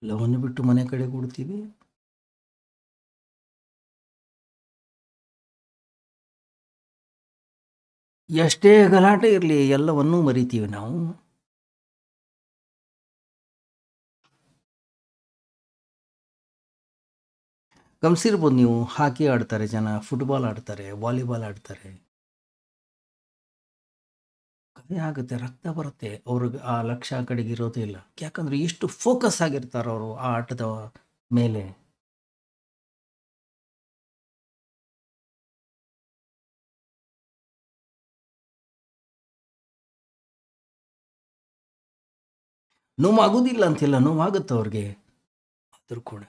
ಎಲ್ಲವನ್ನು ಬಿಟ್ಟು ಮನೆ ಕಡೆ ಕೊಡ್ತೀವಿ. ಎಷ್ಟೇ ಗಲಾಟೆ ಇರಲಿ ಎಲ್ಲವನ್ನೂ ಮರಿತೀವಿ ನಾವು. ಗಮನಿಸಿರ್ಬೋದು ನೀವು, ಹಾಕಿ ಆಡ್ತಾರೆ ಜನ, ಫುಟ್ಬಾಲ್ ಆಡ್ತಾರೆ, ವಾಲಿಬಾಲ್ ಆಡ್ತಾರೆ. ಕಡೆ ಆಗುತ್ತೆ, ರಕ್ತ ಬರುತ್ತೆ, ಅವ್ರಿಗೆ ಆ ಲಕ್ಷ್ಯ ಆ ಕಡೆಗೆ ಇರೋದೇ ಇಲ್ಲ. ಯಾಕಂದ್ರೆ ಎಷ್ಟು ಫೋಕಸ್ ಆಗಿರ್ತಾರೆ ಅವರು ಆ ಆಟದ ಮೇಲೆ. ನೋವಾಗೋದಿಲ್ಲ ಅಂತಿಲ್ಲ, ನೋವಾಗುತ್ತೆ ಅವ್ರಿಗೆ, ಆದರೂ ಕೂಡ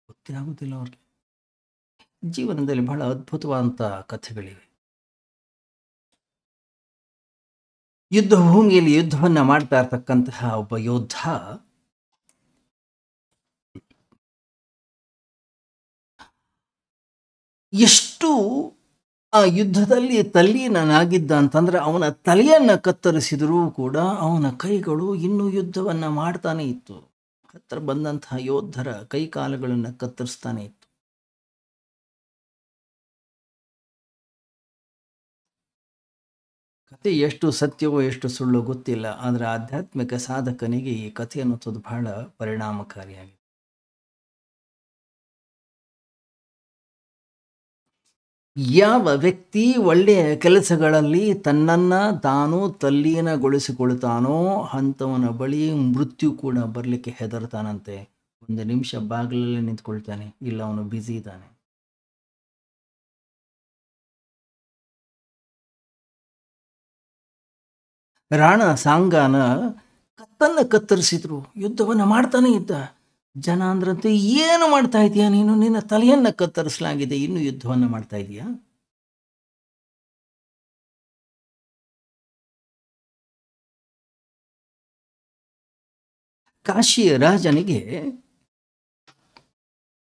ಗೊತ್ತೇ ಆಗೋದಿಲ್ಲ ಅವ್ರಿಗೆ. ಜೀವನದಲ್ಲಿ ಬಹಳ ಅದ್ಭುತವಾದಂಥ ಕಥೆಗಳಿವೆ. ಯುದ್ಧ ಭೂಮಿಯಲ್ಲಿ ಯುದ್ಧವನ್ನ ಮಾಡ್ತಾ ಇರ್ತಕ್ಕಂತಹ ಒಬ್ಬ ಯೋಧ ಎಷ್ಟು ಆ ಯುದ್ಧದಲ್ಲಿ ತಲ್ಲೀನಾಗಿದ್ದ ಅಂತಂದ್ರೆ, ಅವನ ತಲೆಯನ್ನ ಕತ್ತರಿಸಿದರೂ ಕೂಡ ಅವನ ಕೈಗಳು ಇನ್ನೂ ಯುದ್ಧವನ್ನ ಮಾಡ್ತಾನೆ ಇತ್ತು. ಹತ್ರ ಬಂದಂತಹ ಯೋಧರ ಕೈ ಕಾಲುಗಳನ್ನು ಕತ್ತರಿಸ್ತಾನೆ ಇತ್ತು. ಕತೆ ಎಷ್ಟು ಸತ್ಯವೋ ಎಷ್ಟು ಸುಳ್ಳು ಗೊತ್ತಿಲ್ಲ, ಆದರೆ ಆಧ್ಯಾತ್ಮಿಕ ಸಾಧಕನಿಗೆ ಈ ಕಥೆ ಅನ್ನೋದು ಬಹಳ ಪರಿಣಾಮಕಾರಿಯಾಗಿದೆ. ಯಾವ ವ್ಯಕ್ತಿ ಒಳ್ಳೆಯ ಕೆಲಸಗಳಲ್ಲಿ ತನ್ನನ್ನ ತಾನು ತಲ್ಲೀನಗೊಳಿಸಿಕೊಳ್ತಾನೋ ಅಂಥವನ ಬಳಿ ಮೃತ್ಯು ಕೂಡ ಬರಲಿಕ್ಕೆ ಹೆದರ್ತಾನಂತೆ. ಒಂದು ನಿಮಿಷ ಬಾಗಿಲಲ್ಲಿ ನಿಂತ್ಕೊಳ್ತಾನೆ, ಇಲ್ಲ ಅವನು ಬ್ಯುಸಿ ಇದ್ದಾನೆ. ರಾಣ ಸಾಂಗಾನ ಕತ್ತನ್ನ ಕತ್ತರಿಸಿದ್ರು, ಯುದ್ಧವನ್ನ ಮಾಡ್ತಾನೆ ಇದ್ದ. ಜನ ಅಂದ್ರಂತೆ, ಏನು ಮಾಡ್ತಾ ಇದೀಯಾ ನೀನು, ನಿನ್ನ ತಲೆಯನ್ನ ಕತ್ತರಿಸಲಾಗಿದೆ, ಇನ್ನು ಯುದ್ಧವನ್ನ ಮಾಡ್ತಾ ಇದೀಯಾ? ಕಾಶಿಯ ರಾಜನಿಗೆ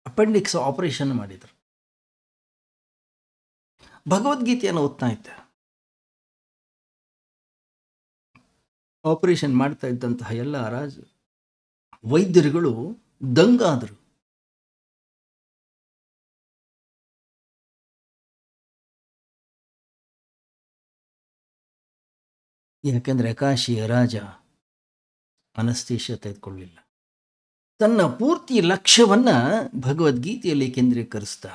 ಅಪೆಂಡಿಕ್ಸ್ ಆಪರೇಷನ್ ಮಾಡಿದರು. ಭಗವದ್ಗೀತೆಯನ್ನು ಓದ್ತಾ ಇದ್ದ. ಆಪರೇಷನ್ ಮಾಡ್ತಾ ಇದ್ದಂತಹ ಎಲ್ಲ ವೈದ್ಯರುಗಳು ದಂಗಾದರು. ಯಾಕೆಂದ್ರೆ ಕಾಶಿಯ ರಾಜ ಅನಸ್ತೇಷ ತೆಗೆದುಕೊಳ್ಳಿಲ್ಲ. ತನ್ನ ಪೂರ್ತಿ ಲಕ್ಷ್ಯವನ್ನ ಭಗವದ್ಗೀತೆಯಲ್ಲಿ ಕೇಂದ್ರೀಕರಿಸ್ತಾ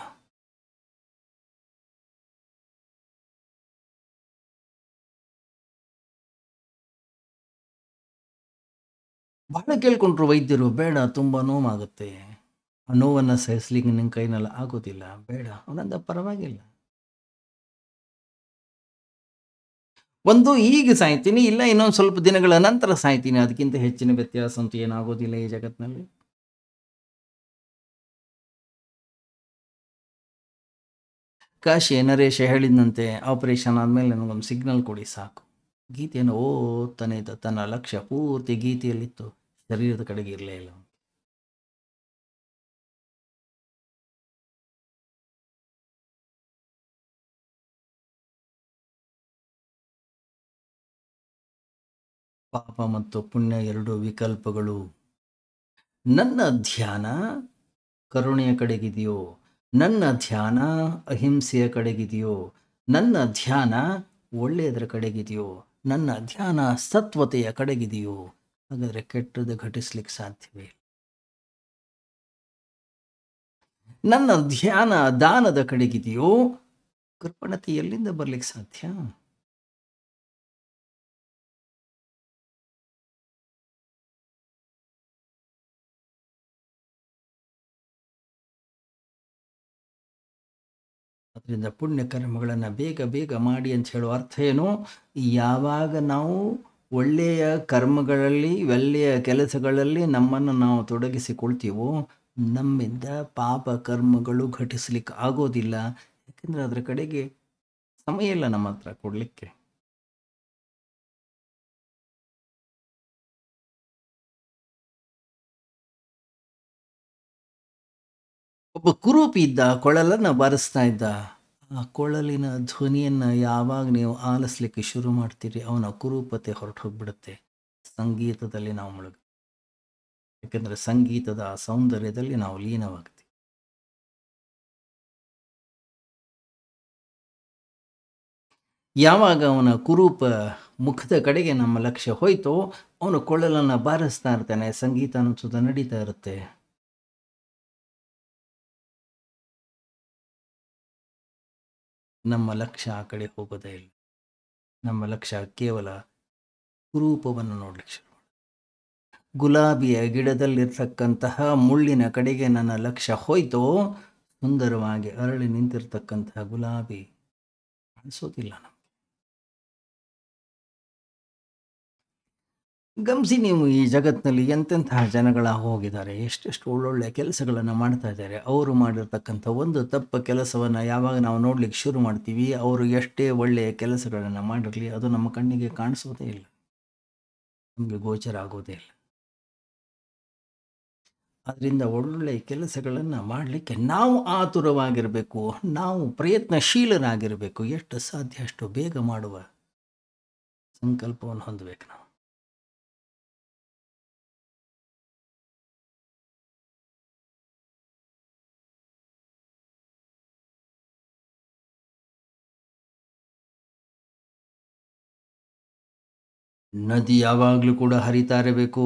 ಬಹಳ ಕೇಳ್ಕೊಂಡ್ರು ವೈದ್ಯರು, ಬೇಡ ತುಂಬಾ ನೋವಾಗುತ್ತೆ, ಆ ನೋವನ್ನು ಸಹಿಸ್ಲಿಕ್ಕೆ ನಿನ್ನ ಕೈನೆಲ್ಲ ಆಗೋದಿಲ್ಲ, ಬೇಡ. ಅವನಂದ ಪರವಾಗಿಲ್ಲ, ಒಂದು ಈಗ ಸಾಯ್ತೀನಿ, ಇಲ್ಲ ಇನ್ನೊಂದು ಸ್ವಲ್ಪ ದಿನಗಳ ನಂತರ ಸಾಯ್ತೀನಿ, ಅದಕ್ಕಿಂತ ಹೆಚ್ಚಿನ ವ್ಯತ್ಯಾಸ ಅಂತೂ ಏನಾಗೋದಿಲ್ಲ ಈ ಜಗತ್ತಿನಲ್ಲಿ. ಕಾಶಿ ನರೇಶ ಹೇಳಿದಂತೆ, ಆಪರೇಷನ್ ಆದಮೇಲೆ ನನಗೊಂದು ಸಿಗ್ನಲ್ ಕೊಡಿ ಸಾಕು. ಗೀತೆಯನ್ನು ಓದ್ತಾನೆ ಇದ್ದ. ತನ್ನ ಲಕ್ಷ್ಯ ಪೂರ್ತಿ ಗೀತೆಯಲ್ಲಿತ್ತು, ಶರೀರದ ಕಡೆಗೆ ಇರಲೇ ಇಲ್ಲ. ಪಾಪ ಮತ್ತು ಪುಣ್ಯ ಎರಡು ವಿಕಲ್ಪಗಳು. ನನ್ನ ಧ್ಯಾನ ಕರುಣೆಯ ಕಡೆಗಿದೆಯೋ, ನನ್ನ ಧ್ಯಾನ ಅಹಿಂಸೆಯ ಕಡೆಗಿದೆಯೋ, ನನ್ನ ಧ್ಯಾನ ಒಳ್ಳೆಯದರ ಕಡೆಗಿದೆಯೋ, ನನ್ನ ಧ್ಯಾನ ಸತ್ವತೆಯ ಕಡೆಗಿದೆಯೋ, ಹಾಗಾದರೆ ಕೆಟ್ಟದ್ದು ಘಟಿಸ್ಲಿಕ್ಕೆ ಸಾಧ್ಯವೇ? ನನ್ನ ಧ್ಯಾನ ದಾನದ ಕಡೆಗಿದೆಯೋ, ಕೃಪಣತೆ ಎಲ್ಲಿಂದ ಬರ್ಲಿಕ್ಕೆ ಸಾಧ್ಯ? ಅದರಿಂದ ಪುಣ್ಯ ಕರ್ಮಗಳನ್ನು ಬೇಗ ಬೇಗ ಮಾಡಿ ಅಂತ ಹೇಳೋ ಅರ್ಥ ಏನು? ಯಾವಾಗ ನಾವು ಒಳ್ಳೆಯ ಕರ್ಮಗಳಲ್ಲಿ, ಒಳ್ಳೆಯ ಕೆಲಸಗಳಲ್ಲಿ ನಮ್ಮನ್ನು ನಾವು ತೊಡಗಿಸಿಕೊಳ್ತೀವೋ, ನಮ್ಮಿಂದ ಪಾಪ ಕರ್ಮಗಳು ಘಟಿಸ್ಲಿಕ್ಕೆ ಆಗೋದಿಲ್ಲ. ಯಾಕೆಂದರೆ ಅದರ ಕಡೆಗೆ ಸಮಯ ಇಲ್ಲ ನಮ್ಮ ಹತ್ರ ಕೊಡಲಿಕ್ಕೆ. ಒಬ್ಬ ಕುರೂಪಿ ಇದ್ದ, ಕೊಳಲನ್ನು ಬಾರಿಸ್ತಾ ಇದ್ದ. ಆ ಕೊಳಲಿನ ಧ್ವನಿಯನ್ನು ಯಾವಾಗ ನೀವು ಆಲಿಸ್ಲಿಕ್ಕೆ ಶುರು ಮಾಡ್ತೀರಿ, ಅವನ ಕುರೂಪತೆ ಹೊರಟು ಹೋಗ್ಬಿಡುತ್ತೆ. ಸಂಗೀತದಲ್ಲಿ ನಾವು ಮುಳುಗ್ತೀವಿ. ಯಾಕೆಂದರೆ ಸಂಗೀತದ ಆ ಸೌಂದರ್ಯದಲ್ಲಿ ನಾವು ಲೀನವಾಗ್ತೀವಿ. ಯಾವಾಗ ಅವನ ಕುರೂಪ ಮುಖದ ಕಡೆಗೆ ನಮ್ಮ ಲಕ್ಷ್ಯ ಹೋಯ್ತೋ, ಅವನು ಕೊಳ್ಳಲನ್ನು ಬಾರಿಸ್ತಾ ಇರ್ತಾನೆ, ಸಂಗೀತ ಅನ್ನೋದು ನಡೀತಾ ಇರುತ್ತೆ. ನಮ್ಮ ಲಕ್ಷ್ಯ ಆ ಕಡೆ ಹೋಗೋದೇ ಇಲ್ಲ. ನಮ್ಮ ಲಕ್ಷ್ಯ ಕೇವಲ ಕುರೂಪವನ್ನು ನೋಡ್ಲಿಕ್ಕೆ ಶುರು. ಗುಲಾಬಿಯ ಗಿಡದಲ್ಲಿರ್ತಕ್ಕಂತಹ ಮುಳ್ಳಿನ ಕಡೆಗೆ ನನ್ನ ಲಕ್ಷ್ಯ ಹೋಯ್ತೋ, ಸುಂದರವಾಗಿ ಅರಳಿ ನಿಂತಿರ್ತಕ್ಕಂತಹ ಗುಲಾಬಿ ಕಾಣಿಸೋದಿಲ್ಲ ನಮಗೆ. ಗಮನಿಸಿ ನೀವು, ಈ ಜಗತ್ತಿನಲ್ಲಿ ಎಂತೆಂತಹ ಜನಗಳ ಹೋಗಿದ್ದಾರೆ, ಎಷ್ಟೆಷ್ಟು ಒಳ್ಳೊಳ್ಳೆ ಕೆಲಸಗಳನ್ನು ಮಾಡ್ತಾ ಇದ್ದಾರೆ. ಅವರು ಮಾಡಿರ್ತಕ್ಕಂಥ ಒಂದು ತಪ್ಪ ಕೆಲಸವನ್ನು ಯಾವಾಗ ನಾವು ನೋಡ್ಲಿಕ್ಕೆ ಶುರು ಮಾಡ್ತೀವಿ, ಅವರು ಎಷ್ಟೇ ಒಳ್ಳೆಯ ಕೆಲಸಗಳನ್ನು ಮಾಡಿರಲಿ, ಅದು ನಮ್ಮ ಕಣ್ಣಿಗೆ ಕಾಣಿಸೋದೇ ಇಲ್ಲ, ನಮಗೆ ಗೋಚರ ಆಗೋದೇ ಇಲ್ಲ. ಅದರಿಂದ ಒಳ್ಳೊಳ್ಳೆಯ ಕೆಲಸಗಳನ್ನು ಮಾಡಲಿಕ್ಕೆ ನಾವು ಆತುರವಾಗಿರಬೇಕು, ನಾವು ಪ್ರಯತ್ನಶೀಲರಾಗಿರಬೇಕು. ಎಷ್ಟು ಸಾಧ್ಯ ಅಷ್ಟು ಬೇಗ ಮಾಡುವ ಸಂಕಲ್ಪವನ್ನು ಹೊಂದಬೇಕು ನಾವು. ನದಿ ಯಾವಾಗಲೂ ಕೂಡ ಹರಿತಾ ಇರಬೇಕು,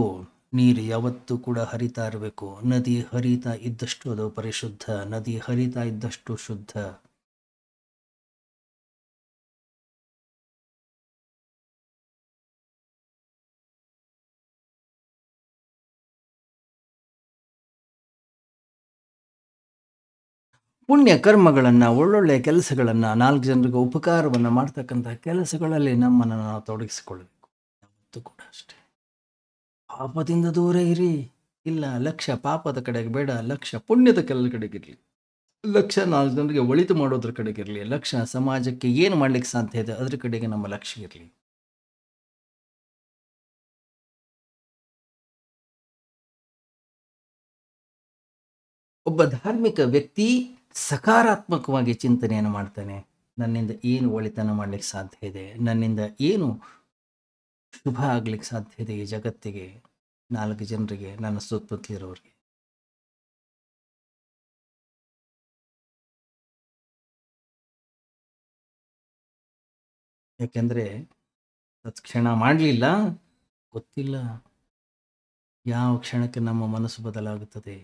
ನೀರು ಯಾವತ್ತೂ ಕೂಡ ಹರಿತಾ ಇರಬೇಕು. ನದಿ ಹರಿತಾ ಇದ್ದಷ್ಟು ಅದು ಪರಿಶುದ್ಧ, ನದಿ ಹರಿತಾ ಇದ್ದಷ್ಟು ಶುದ್ಧ. ಪುಣ್ಯ ಕರ್ಮಗಳನ್ನು, ಒಳ್ಳೊಳ್ಳೆಯ ಕೆಲಸಗಳನ್ನು, 4 ಜನರಿಗೆ ಉಪಕಾರವನ್ನು ಮಾಡ್ತಕ್ಕಂಥ ಕೆಲಸಗಳಲ್ಲಿ ನಮ್ಮನ್ನು ನಾವು ತೊಡಗಿಸಿಕೊಳ್ಳಬೇಕು. ಯಾವತ್ತೂ ಕೂಡ ಅಷ್ಟೇ. ಪಾಪದಿಂದ ದೂರ ಇರಿ. ಇಲ್ಲ, ಲಕ್ಷ್ಯ ಪಾಪದ ಕಡೆಗೆ ಬೇಡ, ಲಕ್ಷ್ಯ ಪುಣ್ಯದ ಕಡೆಗಿರಲಿ. ಲಕ್ಷ್ಯ 4 ಜನರಿಗೆ ಒಳಿತು ಮಾಡೋದ್ರ ಕಡೆಗಿರಲಿ. ಲಕ್ಷ್ಯ ಸಮಾಜಕ್ಕೆ ಏನು ಮಾಡ್ಲಿಕ್ಕೆ ಸಾಧ್ಯ ಇದೆ ಅದ್ರ ಕಡೆಗೆ ನಮ್ಮ ಲಕ್ಷ್ಯ ಇರಲಿ. ಒಬ್ಬ ಧಾರ್ಮಿಕ ವ್ಯಕ್ತಿ ಸಕಾರಾತ್ಮಕವಾಗಿ ಚಿಂತನೆಯನ್ನು ಮಾಡ್ತಾನೆ. ನನ್ನಿಂದ ಏನು ಒಳಿತನ ಮಾಡ್ಲಿಕ್ಕೆ ಸಾಧ್ಯ ಇದೆ, ನನ್ನಿಂದ ಏನು ಶುಭ ಆಗ್ಲಿಕ್ಕೆ ಸಾಧ್ಯ ಇದೆ ಈ ಜಗತ್ತಿಗೆ, 4 ಜನರಿಗೆ, ನನ್ನ ಸುತ್ತಮುತ್ತಲಿರೋರಿಗೆ. ಯಾಕೆಂದರೆ ತತ್ಕ್ಷಣ ಮಾಡಲಿಲ್ಲ, ಗೊತ್ತಿಲ್ಲ ಯಾವ ಕ್ಷಣಕ್ಕೆ ನಮ್ಮ ಮನಸ್ಸು ಬದಲಾಗುತ್ತದೆ,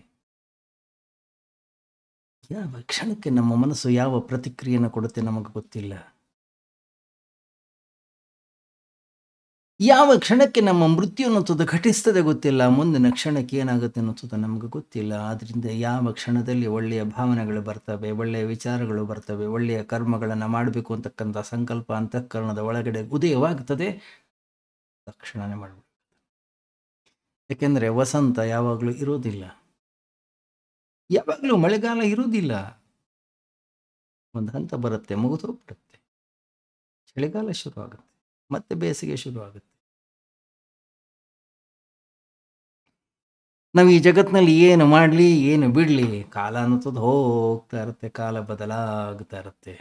ಯಾವ ಕ್ಷಣಕ್ಕೆ ನಮ್ಮ ಮನಸ್ಸು ಯಾವ ಪ್ರತಿಕ್ರಿಯೆಯನ್ನು ಕೊಡುತ್ತೆ ನಮಗೆ ಗೊತ್ತಿಲ್ಲ. ಯಾವ ಕ್ಷಣಕ್ಕೆ ನಮ್ಮ ಮೃತ್ಯು ಅನ್ನೋದು ಘಟಿಸ್ತದೆ ಗೊತ್ತಿಲ್ಲ, ಮುಂದಿನ ಕ್ಷಣಕ್ಕೆ ಏನಾಗುತ್ತೆ ಅನ್ನೋದು ನಮಗೆ ಗೊತ್ತಿಲ್ಲ. ಆದ್ದರಿಂದ ಯಾವ ಕ್ಷಣದಲ್ಲಿ ಒಳ್ಳೆಯ ಭಾವನೆಗಳು ಬರ್ತವೆ, ಒಳ್ಳೆಯ ವಿಚಾರಗಳು ಬರ್ತವೆ, ಒಳ್ಳೆಯ ಕರ್ಮಗಳನ್ನು ಮಾಡಬೇಕು ಅಂತಕ್ಕಂಥ ಸಂಕಲ್ಪ ಅಂತಃಕರಣದ ಒಳಗಡೆ ಉದಯವಾಗ್ತದೆ, ತಕ್ಷಣವೇ ಮಾಡಬೇಕು. ಯಾಕೆಂದರೆ ವಸಂತ ಯಾವಾಗಲೂ ಇರೋದಿಲ್ಲ, ಯಾವಾಗಲೂ ಮಳೆಗಾಲ ಇರುವುದಿಲ್ಲ. ಒಂದು ಹಂತ ಬರುತ್ತೆ, ಮುಗಿದೋಗ್ಬಿಡುತ್ತೆ, ಚಳಿಗಾಲ ಶುರು ಆಗುತ್ತೆ, ಮತ್ತೆ ಬೇಸಿಗೆ ಶುರು ಆಗುತ್ತೆ. ನಾವು ಈ ಜಗತ್ತಿನಲ್ಲಿ ಏನು ಮಾಡಲಿ ಏನು ಬಿಡಲಿ, ಕಾಲ ಅನ್ನೋದು ಹೋಗ್ತಾ ಇರುತ್ತೆ, ಕಾಲ ಬದಲಾಗ್ತಾ ಇರುತ್ತೆ.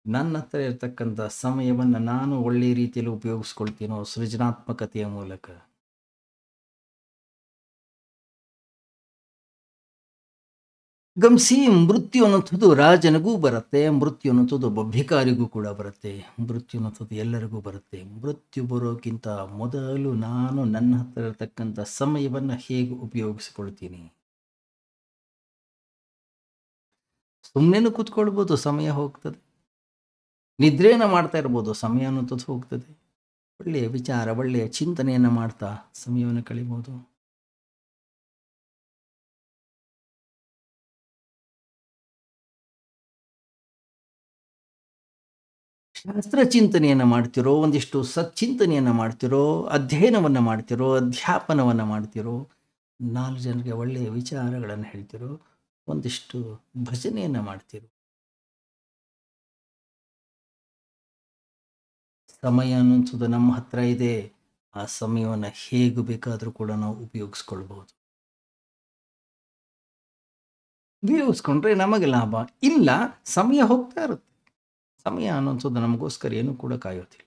ನನ್ನ ಹತ್ರ ಇರ್ತಕ್ಕಂಥ ಸಮಯವನ್ನು ನಾನು ಒಳ್ಳೆಯ ರೀತಿಯಲ್ಲಿ ಉಪಯೋಗಿಸ್ಕೊಳ್ತೀನೋ ಸೃಜನಾತ್ಮಕತೆಯ ಮೂಲಕ. ಗಮನಿಸಿ, ಮೃತ್ಯು ಅನ್ನೋದು ರಾಜನಿಗೂ ಬರುತ್ತೆ, ಮೃತ್ಯು ಅನ್ನೋದು ಒಬ್ಬ ಭಿಕಾರಿಗೂ ಕೂಡ ಬರುತ್ತೆ, ಮೃತ್ಯು ಅನ್ನೋದು ಎಲ್ಲರಿಗೂ ಬರುತ್ತೆ. ಮೃತ್ಯು ಬರೋಕ್ಕಿಂತ ಮೊದಲು ನಾನು ನನ್ನ ಹತ್ರ ಇರತಕ್ಕಂಥ ಸಮಯವನ್ನು ಹೇಗೆ ಉಪಯೋಗಿಸಿಕೊಳ್ತೀನಿ. ಸುಮ್ಮನೆ ಕೂತ್ಕೊಳ್ಬೋದು, ಸಮಯ ಹೋಗ್ತದೆ. ನಿದ್ರೆಯನ್ನು ಮಾಡ್ತಾ ಇರ್ಬೋದು, ಸಮಯ ಅನ್ನೋದು ಹೋಗ್ತದೆ. ಒಳ್ಳೆಯ ವಿಚಾರ, ಒಳ್ಳೆಯ ಚಿಂತನೆಯನ್ನು ಮಾಡ್ತಾ ಸಮಯವನ್ನು ಕಳಿಬೋದು. ಶಾಸ್ತ್ರ ಚಿಂತನೆಯನ್ನು ಮಾಡ್ತಿರೋ, ಒಂದಿಷ್ಟು ಸಚ್ಚಿಂತನೆಯನ್ನು ಮಾಡ್ತಿರೋ, ಅಧ್ಯಯನವನ್ನು ಮಾಡ್ತಿರೋ, ಅಧ್ಯಾಪನವನ್ನು ಮಾಡ್ತಿರೋ, 4 ಜನರಿಗೆ ಒಳ್ಳೆಯ ವಿಚಾರಗಳನ್ನು ಹೇಳ್ತಿರೋ, ಒಂದಿಷ್ಟು ಭಜನೆಯನ್ನು ಮಾಡ್ತಿರೋ, ಸಮಯ ಅನ್ನೋದು ನಮ್ಮ ಹತ್ರ ಇದೆ. ಆ ಸಮಯವನ್ನು ಹೇಗೆ ಬೇಕಾದರೂ ಕೂಡ ನಾವು ಉಪಯೋಗಿಸ್ಕೊಳ್ಬಹುದು. ಉಪಯೋಗಿಸ್ಕೊಂಡ್ರೆ ನಮಗೆ ಲಾಭ. ಇಲ್ಲ, ಸಮಯ ಹೋಗ್ತಾ ಇರುತ್ತೆ. ಸಮಯ ಅನ್ನೋದು ನಮಗೋಸ್ಕರ ಏನೂ ಕೂಡ ಕಾಯೋದಿಲ್ಲ.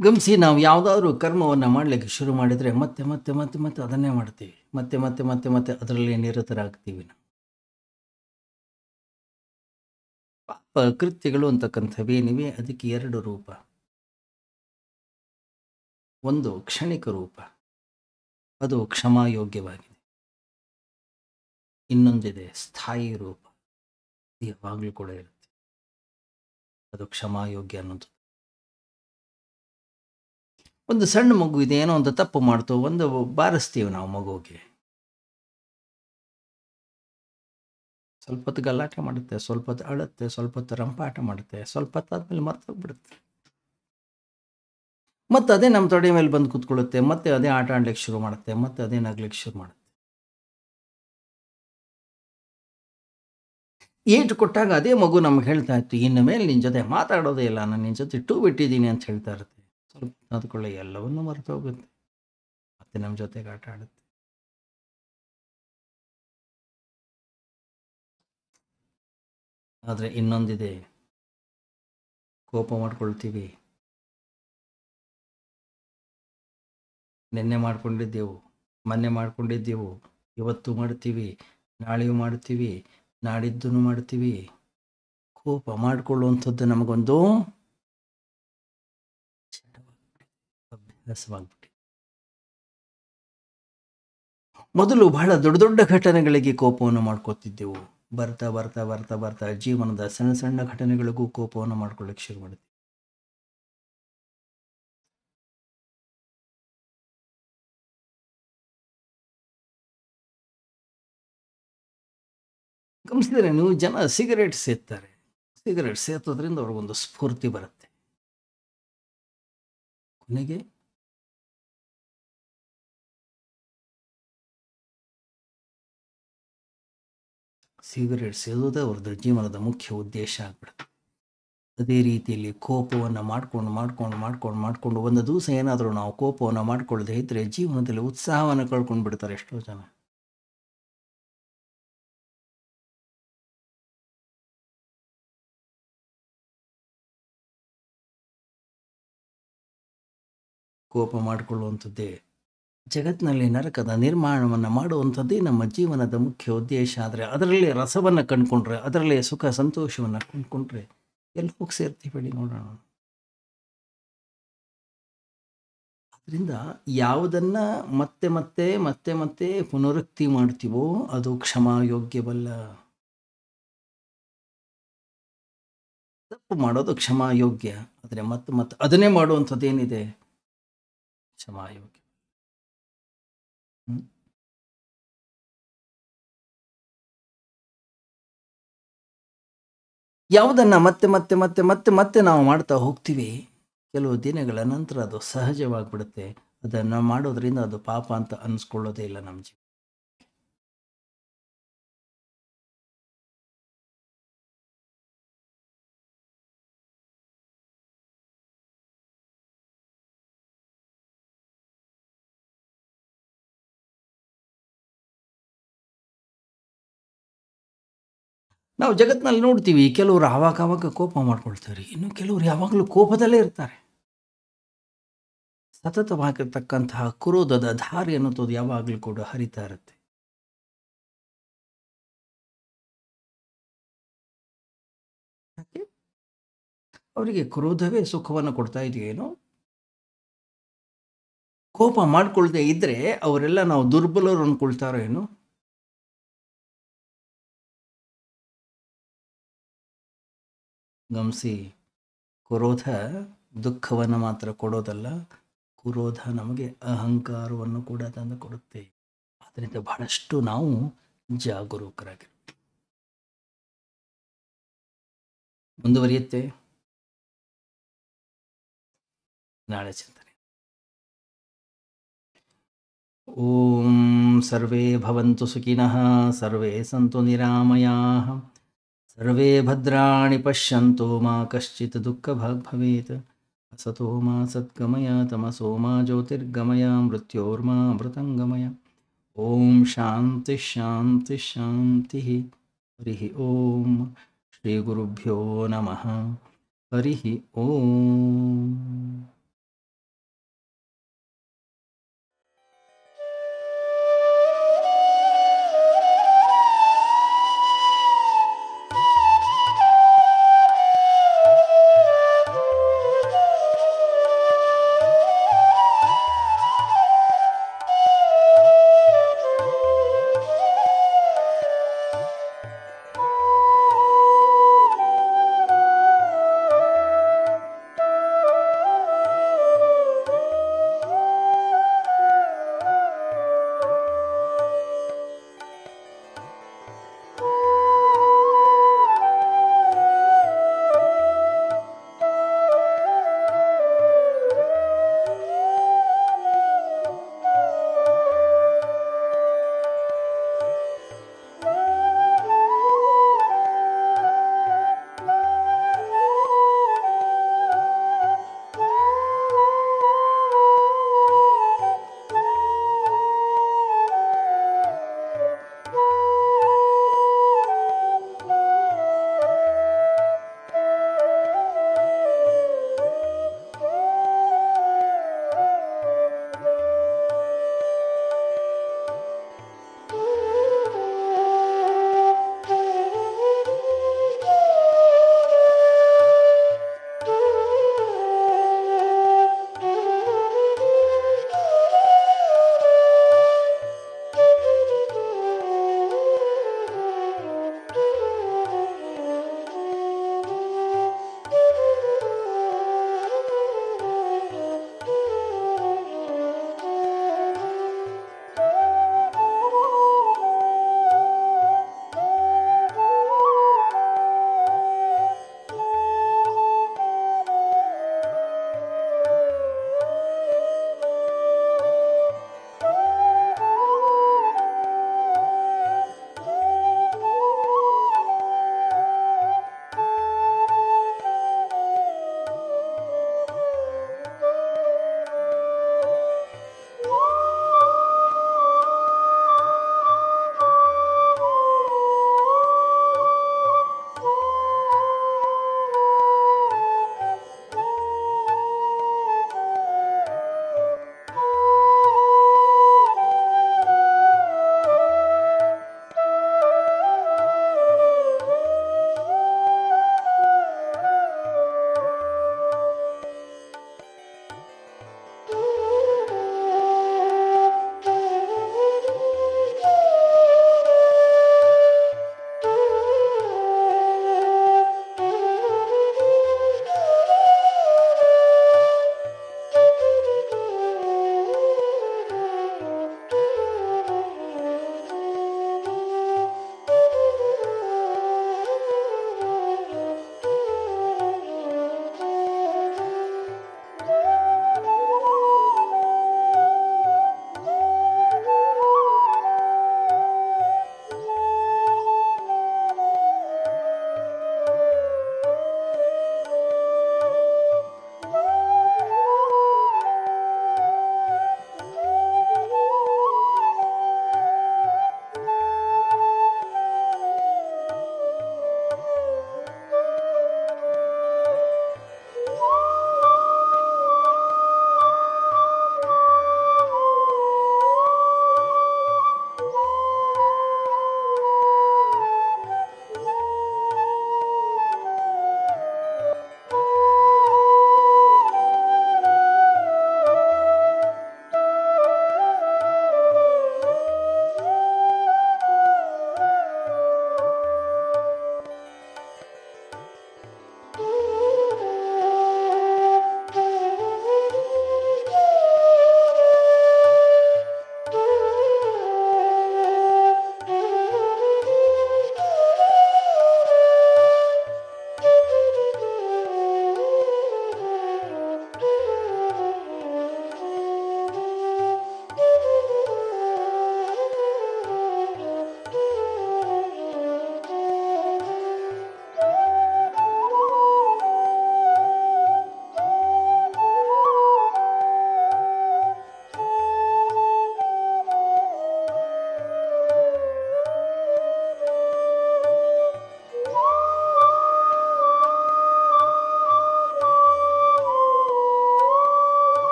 ಗಮನಿಸಿ, ನಾವು ಯಾವುದಾದ್ರೂ ಕರ್ಮವನ್ನು ಮಾಡಲಿಕ್ಕೆ ಶುರು ಮಾಡಿದರೆ ಮತ್ತೆ ಮತ್ತೆ ಮತ್ತೆ ಮತ್ತೆ ಅದನ್ನೇ ಮಾಡ್ತೀವಿ. ಮತ್ತೆ ಮತ್ತೆ ಮತ್ತೆ ಮತ್ತೆ ಅದರಲ್ಲಿ ನಿರತರಾಗ್ತೀವಿ ನಾವು. ಪಾಪ ಕೃತ್ಯಗಳು ಅಂತಕ್ಕಂಥವೇನಿವೆ ಅದಕ್ಕೆ ಎರಡು ರೂಪ. ಒಂದು ಕ್ಷಣಿಕ ರೂಪ, ಅದು ಕ್ಷಮಾಯೋಗ್ಯವಾಗಿದೆ. ಇನ್ನೊಂದಿದೆ ಸ್ಥಾಯಿ ರೂಪ, ಯಾವಾಗಲೂ ಕೂಡ ಇರುತ್ತೆ, ಅದು ಕ್ಷಮಾಯೋಗ್ಯ ಅನ್ನೋದು. ಒಂದು ಸಣ್ಣ ಮಗು ಇದೆ, ಏನೋ ಒಂದು ತಪ್ಪು ಮಾಡ್ತು, ಒಂದು ಬಾರಿಸ್ತೀವಿ ನಾವು ಮಗುವಿಗೆ. ಸ್ವಲ್ಪ ಹೊತ್ತು ಗಲಾಟೆ ಮಾಡುತ್ತೆ, ಸ್ವಲ್ಪ ಹೊತ್ತು ಅಳುತ್ತೆ, ಸ್ವಲ್ಪ ಹೊತ್ತು ರಂಪಾಟ ಮಾಡುತ್ತೆ, ಸ್ವಲ್ಪ ಹೊತ್ತು ಆದ್ಮೇಲೆ ಮರ್ತೋಗ್ಬಿಡುತ್ತೆ. ಮತ್ತೆ ಅದೇ ನಮ್ಮ ತೊಡೆ ಮೇಲೆ ಬಂದು ಕೂತ್ಕೊಳ್ಳುತ್ತೆ, ಮತ್ತೆ ಅದೇ ಆಟ ಆಡ್ಲಿಕ್ಕೆ ಶುರು ಮಾಡುತ್ತೆ, ಮತ್ತೆ ಅದೇ ನಗ್ಲಿಕ್ಕೆ ಶುರು ಮಾಡುತ್ತೆ. ಏಟು ಕೊಟ್ಟಾಗ ಅದೇ ಮಗು ನಮ್ಗೆ ಹೇಳ್ತಾ ಇತ್ತು, ಇನ್ನು ಮೇಲೆ ನಿನ್ನ ಜೊತೆ ಮಾತಾಡೋದೇ ಇಲ್ಲ, ನಾನು ನಿನ್ನ ಜೊತೆ ಟೂ ಬಿಟ್ಟಿದ್ದೀನಿ ಅಂತ ಹೇಳ್ತಾ ಇರುತ್ತೆ. ಸ್ವಲ್ಪ ಅದಕೊಳ್ಳೆ ಎಲ್ಲವನ್ನೂ ಮರೆತು ಹೋಗುತ್ತೆ, ಮತ್ತೆ ನಮ್ಮ ಜೊತೆಗೆ ಆಟ ಆಡುತ್ತೆ. ಆದರೆ ಇನ್ನೊಂದಿದೆ, ಕೋಪ ಮಾಡ್ಕೊಳ್ತೀವಿ. ನಿನ್ನೆ ಮಾಡ್ಕೊಂಡಿದ್ದೆವು, ಮೊನ್ನೆ ಮಾಡ್ಕೊಂಡಿದ್ದೆವು, ಇವತ್ತು ಮಾಡ್ತೀವಿ, ನಾಳೆಯೂ ಮಾಡ್ತೀವಿ, ನಾಡಿದ್ದೂ ಮಾಡ್ತೀವಿ. ಕೋಪ ಮಾಡಿಕೊಳ್ಳುವಂಥದ್ದು ನಮಗೊಂದು ಅಭ್ಯಾಸವಾಗ್ಬಿಟ್ಟು, ಮೊದಲು ಬಹಳ ದೊಡ್ಡ ದೊಡ್ಡ ಘಟನೆಗಳಿಗೆ ಕೋಪವನ್ನು ಮಾಡ್ಕೋತಿದ್ದೆವು. ಬರ್ತಾ ಬರ್ತಾ ಬರ್ತಾ ಬರ್ತಾ ಜೀವನದ ಸಣ್ಣ ಸಣ್ಣ ಘಟನೆಗಳಿಗೂ ಕೋಪವನ್ನು ಮಾಡ್ಕೊಳ್ಳಿಕ್ಕೆ ಶುರು ಮಾಡಿದ್ವಿ. ಗಮನಿಸಿದರೆ ನೀವು, ಜನ ಸಿಗರೇಟ್ ಸೇದ್ತಾರೆ. ಸಿಗರೇಟ್ ಸೇತೋದ್ರಿಂದ ಅವ್ರಿಗೊಂದು ಸ್ಫೂರ್ತಿ ಬರುತ್ತೆ. ಕೊನೆಗೆ ಸಿಗರೇಟ್ ಸೇದೋದೇ ಅವ್ರದ್ದು ಜೀವನದ ಮುಖ್ಯ ಉದ್ದೇಶ ಆಗ್ಬಿಡುತ್ತೆ. ಅದೇ ರೀತಿಯಲ್ಲಿ ಕೋಪವನ್ನು ಮಾಡ್ಕೊಂಡು ಒಂದು ದಿವಸ ಏನಾದರೂ ನಾವು ಕೋಪವನ್ನು ಮಾಡ್ಕೊಳ್ಳದೆ ಇದ್ದರೆ ಜೀವನದಲ್ಲಿ ಉತ್ಸಾಹವನ್ನು ಕಳ್ಕೊಂಡು ಬಿಡ್ತಾರೆ ಎಷ್ಟೋ ಜನ. ಕೋಪ ಮಾಡಿಕೊಳ್ಳುವಂಥದ್ದೇ ಜಗತ್ತಿನಲ್ಲಿ ನರಕದ ನಿರ್ಮಾಣವನ್ನು ಮಾಡುವಂಥದ್ದೇ ನಮ್ಮ ಜೀವನದ ಮುಖ್ಯ ಉದ್ದೇಶ. ಆದರೆ ಅದರಲ್ಲಿ ರಸವನ್ನು ಕಂಡುಕೊಂಡ್ರೆ, ಅದರಲ್ಲಿ ಸುಖ ಸಂತೋಷವನ್ನು ಕಂಡುಕೊಂಡ್ರೆ ಎಲ್ಲಿ ಹೋಗಿ ಸೇರ್ತೀವಿ ನೋಡೋಣ. ಅದರಿಂದ ಯಾವುದನ್ನು ಮತ್ತೆ ಮತ್ತೆ ಮತ್ತೆ ಮತ್ತೆ ಪುನರುಕ್ತಿ ಮಾಡ್ತೀವೋ ಅದು ಕ್ಷಮಾಯೋಗ್ಯವಲ್ಲ. ತಪ್ಪು ಮಾಡೋದು ಕ್ಷಮಾಯೋಗ್ಯ, ಆದರೆ ಮತ್ತೆ ಮತ್ತೆ ಅದನ್ನೇ ಮಾಡುವಂಥದ್ದೇನಿದೆ ಕ್ಷಮಾಯೋಗ್ಯ. ಯಾವುದನ್ನು ಮತ್ತೆ ಮತ್ತೆ ಮತ್ತೆ ಮತ್ತೆ ಮತ್ತೆ ನಾವು ಮಾಡ್ತಾ ಹೋಗ್ತೀವಿ, ಕೆಲವು ದಿನಗಳ ನಂತರ ಅದು ಸಹಜವಾಗಿಬಿಡುತ್ತೆ. ಅದನ್ನು ಮಾಡೋದ್ರಿಂದ ಅದು ಪಾಪ ಅಂತ ಅನಿಸ್ಕೊಳ್ಳೋದೇ ಇಲ್ಲ ನಮ್ಮ ಜೀವನ. ನಾವು ಜಗತ್ತಿನಲ್ಲಿ ನೋಡ್ತೀವಿ, ಕೆಲವರು ಆವಾಗ ಕೋಪ ಮಾಡ್ಕೊಳ್ತಾರೆ, ಇನ್ನು ಕೆಲವರು ಯಾವಾಗಲೂ ಕೋಪದಲ್ಲೇ ಇರ್ತಾರೆ. ಸತತವಾಗಿರ್ತಕ್ಕಂತಹ ಕ್ರೋಧದ ಧಾರೆ ಅನ್ನೋದು ಯಾವಾಗಲೂ ಕೂಡ ಹರಿತಾ ಇರುತ್ತೆ. ಅವರಿಗೆ ಕ್ರೋಧವೇ ಸುಖವನ್ನು ಕೊಡ್ತಾ ಇದೆಯೇನೋ. ಕೋಪ ಮಾಡ್ಕೊಳ್ದೇ ಇದ್ರೆ ಅವರೆಲ್ಲ ನಾವು ದುರ್ಬಲರು ಅಂದ್ಕೊಳ್ತಾರೋ ಏನೋ. ಗಮನಿಸಿ, ಕ್ರೋಧ ದುಃಖವನ್ನು ಮಾತ್ರ ಕೊಡೋದಲ್ಲ, ಕ್ರೋಧ ನಮಗೆ ಅಹಂಕಾರವನ್ನು ಕೂಡ ತಂದು ಕೊಡುತ್ತೆ. ಅದರಿಂದ ಬಹಳಷ್ಟು ನಾವು ಜಾಗರೂಕರಾಗಿರ್ತೀವಿ. ಮುಂದುವರಿಯುತ್ತೆ ನಾಳೆ ಚಿಂತನೆ. ಓಂ ಸರ್ವೇ ಭವಂತು ಸುಖಿನಃ, ಸರ್ವೇ ಸಂತು ನಿರಾಮಯಾಃ, ಸರ್ವೇ ಭದ್ರಾಣಿ ಪಶ್ಯಂತು ಮಾ ಕಶ್ಚಿತ್ ದುಃಖಭಾಗ್ ಭವೇತ್. ಅಸತೋ ಮಾ ಸದ್ಗಮಯ ತಮಸೋ ಮಾ ಜ್ಯೋತಿರ್ಗಮಯ ಮೃತ್ಯೋರ್ಮಾ ಅಮೃತಂಗಮಯ. ಓಂ ಶಾಂತಿ ಶಾಂತಿ ಶಾಂತಿ. ಹರಿ ಓಂ. ಶ್ರೀ ಗುರುಭ್ಯೋ ನಮಃ. ಹರಿ ಓಂ.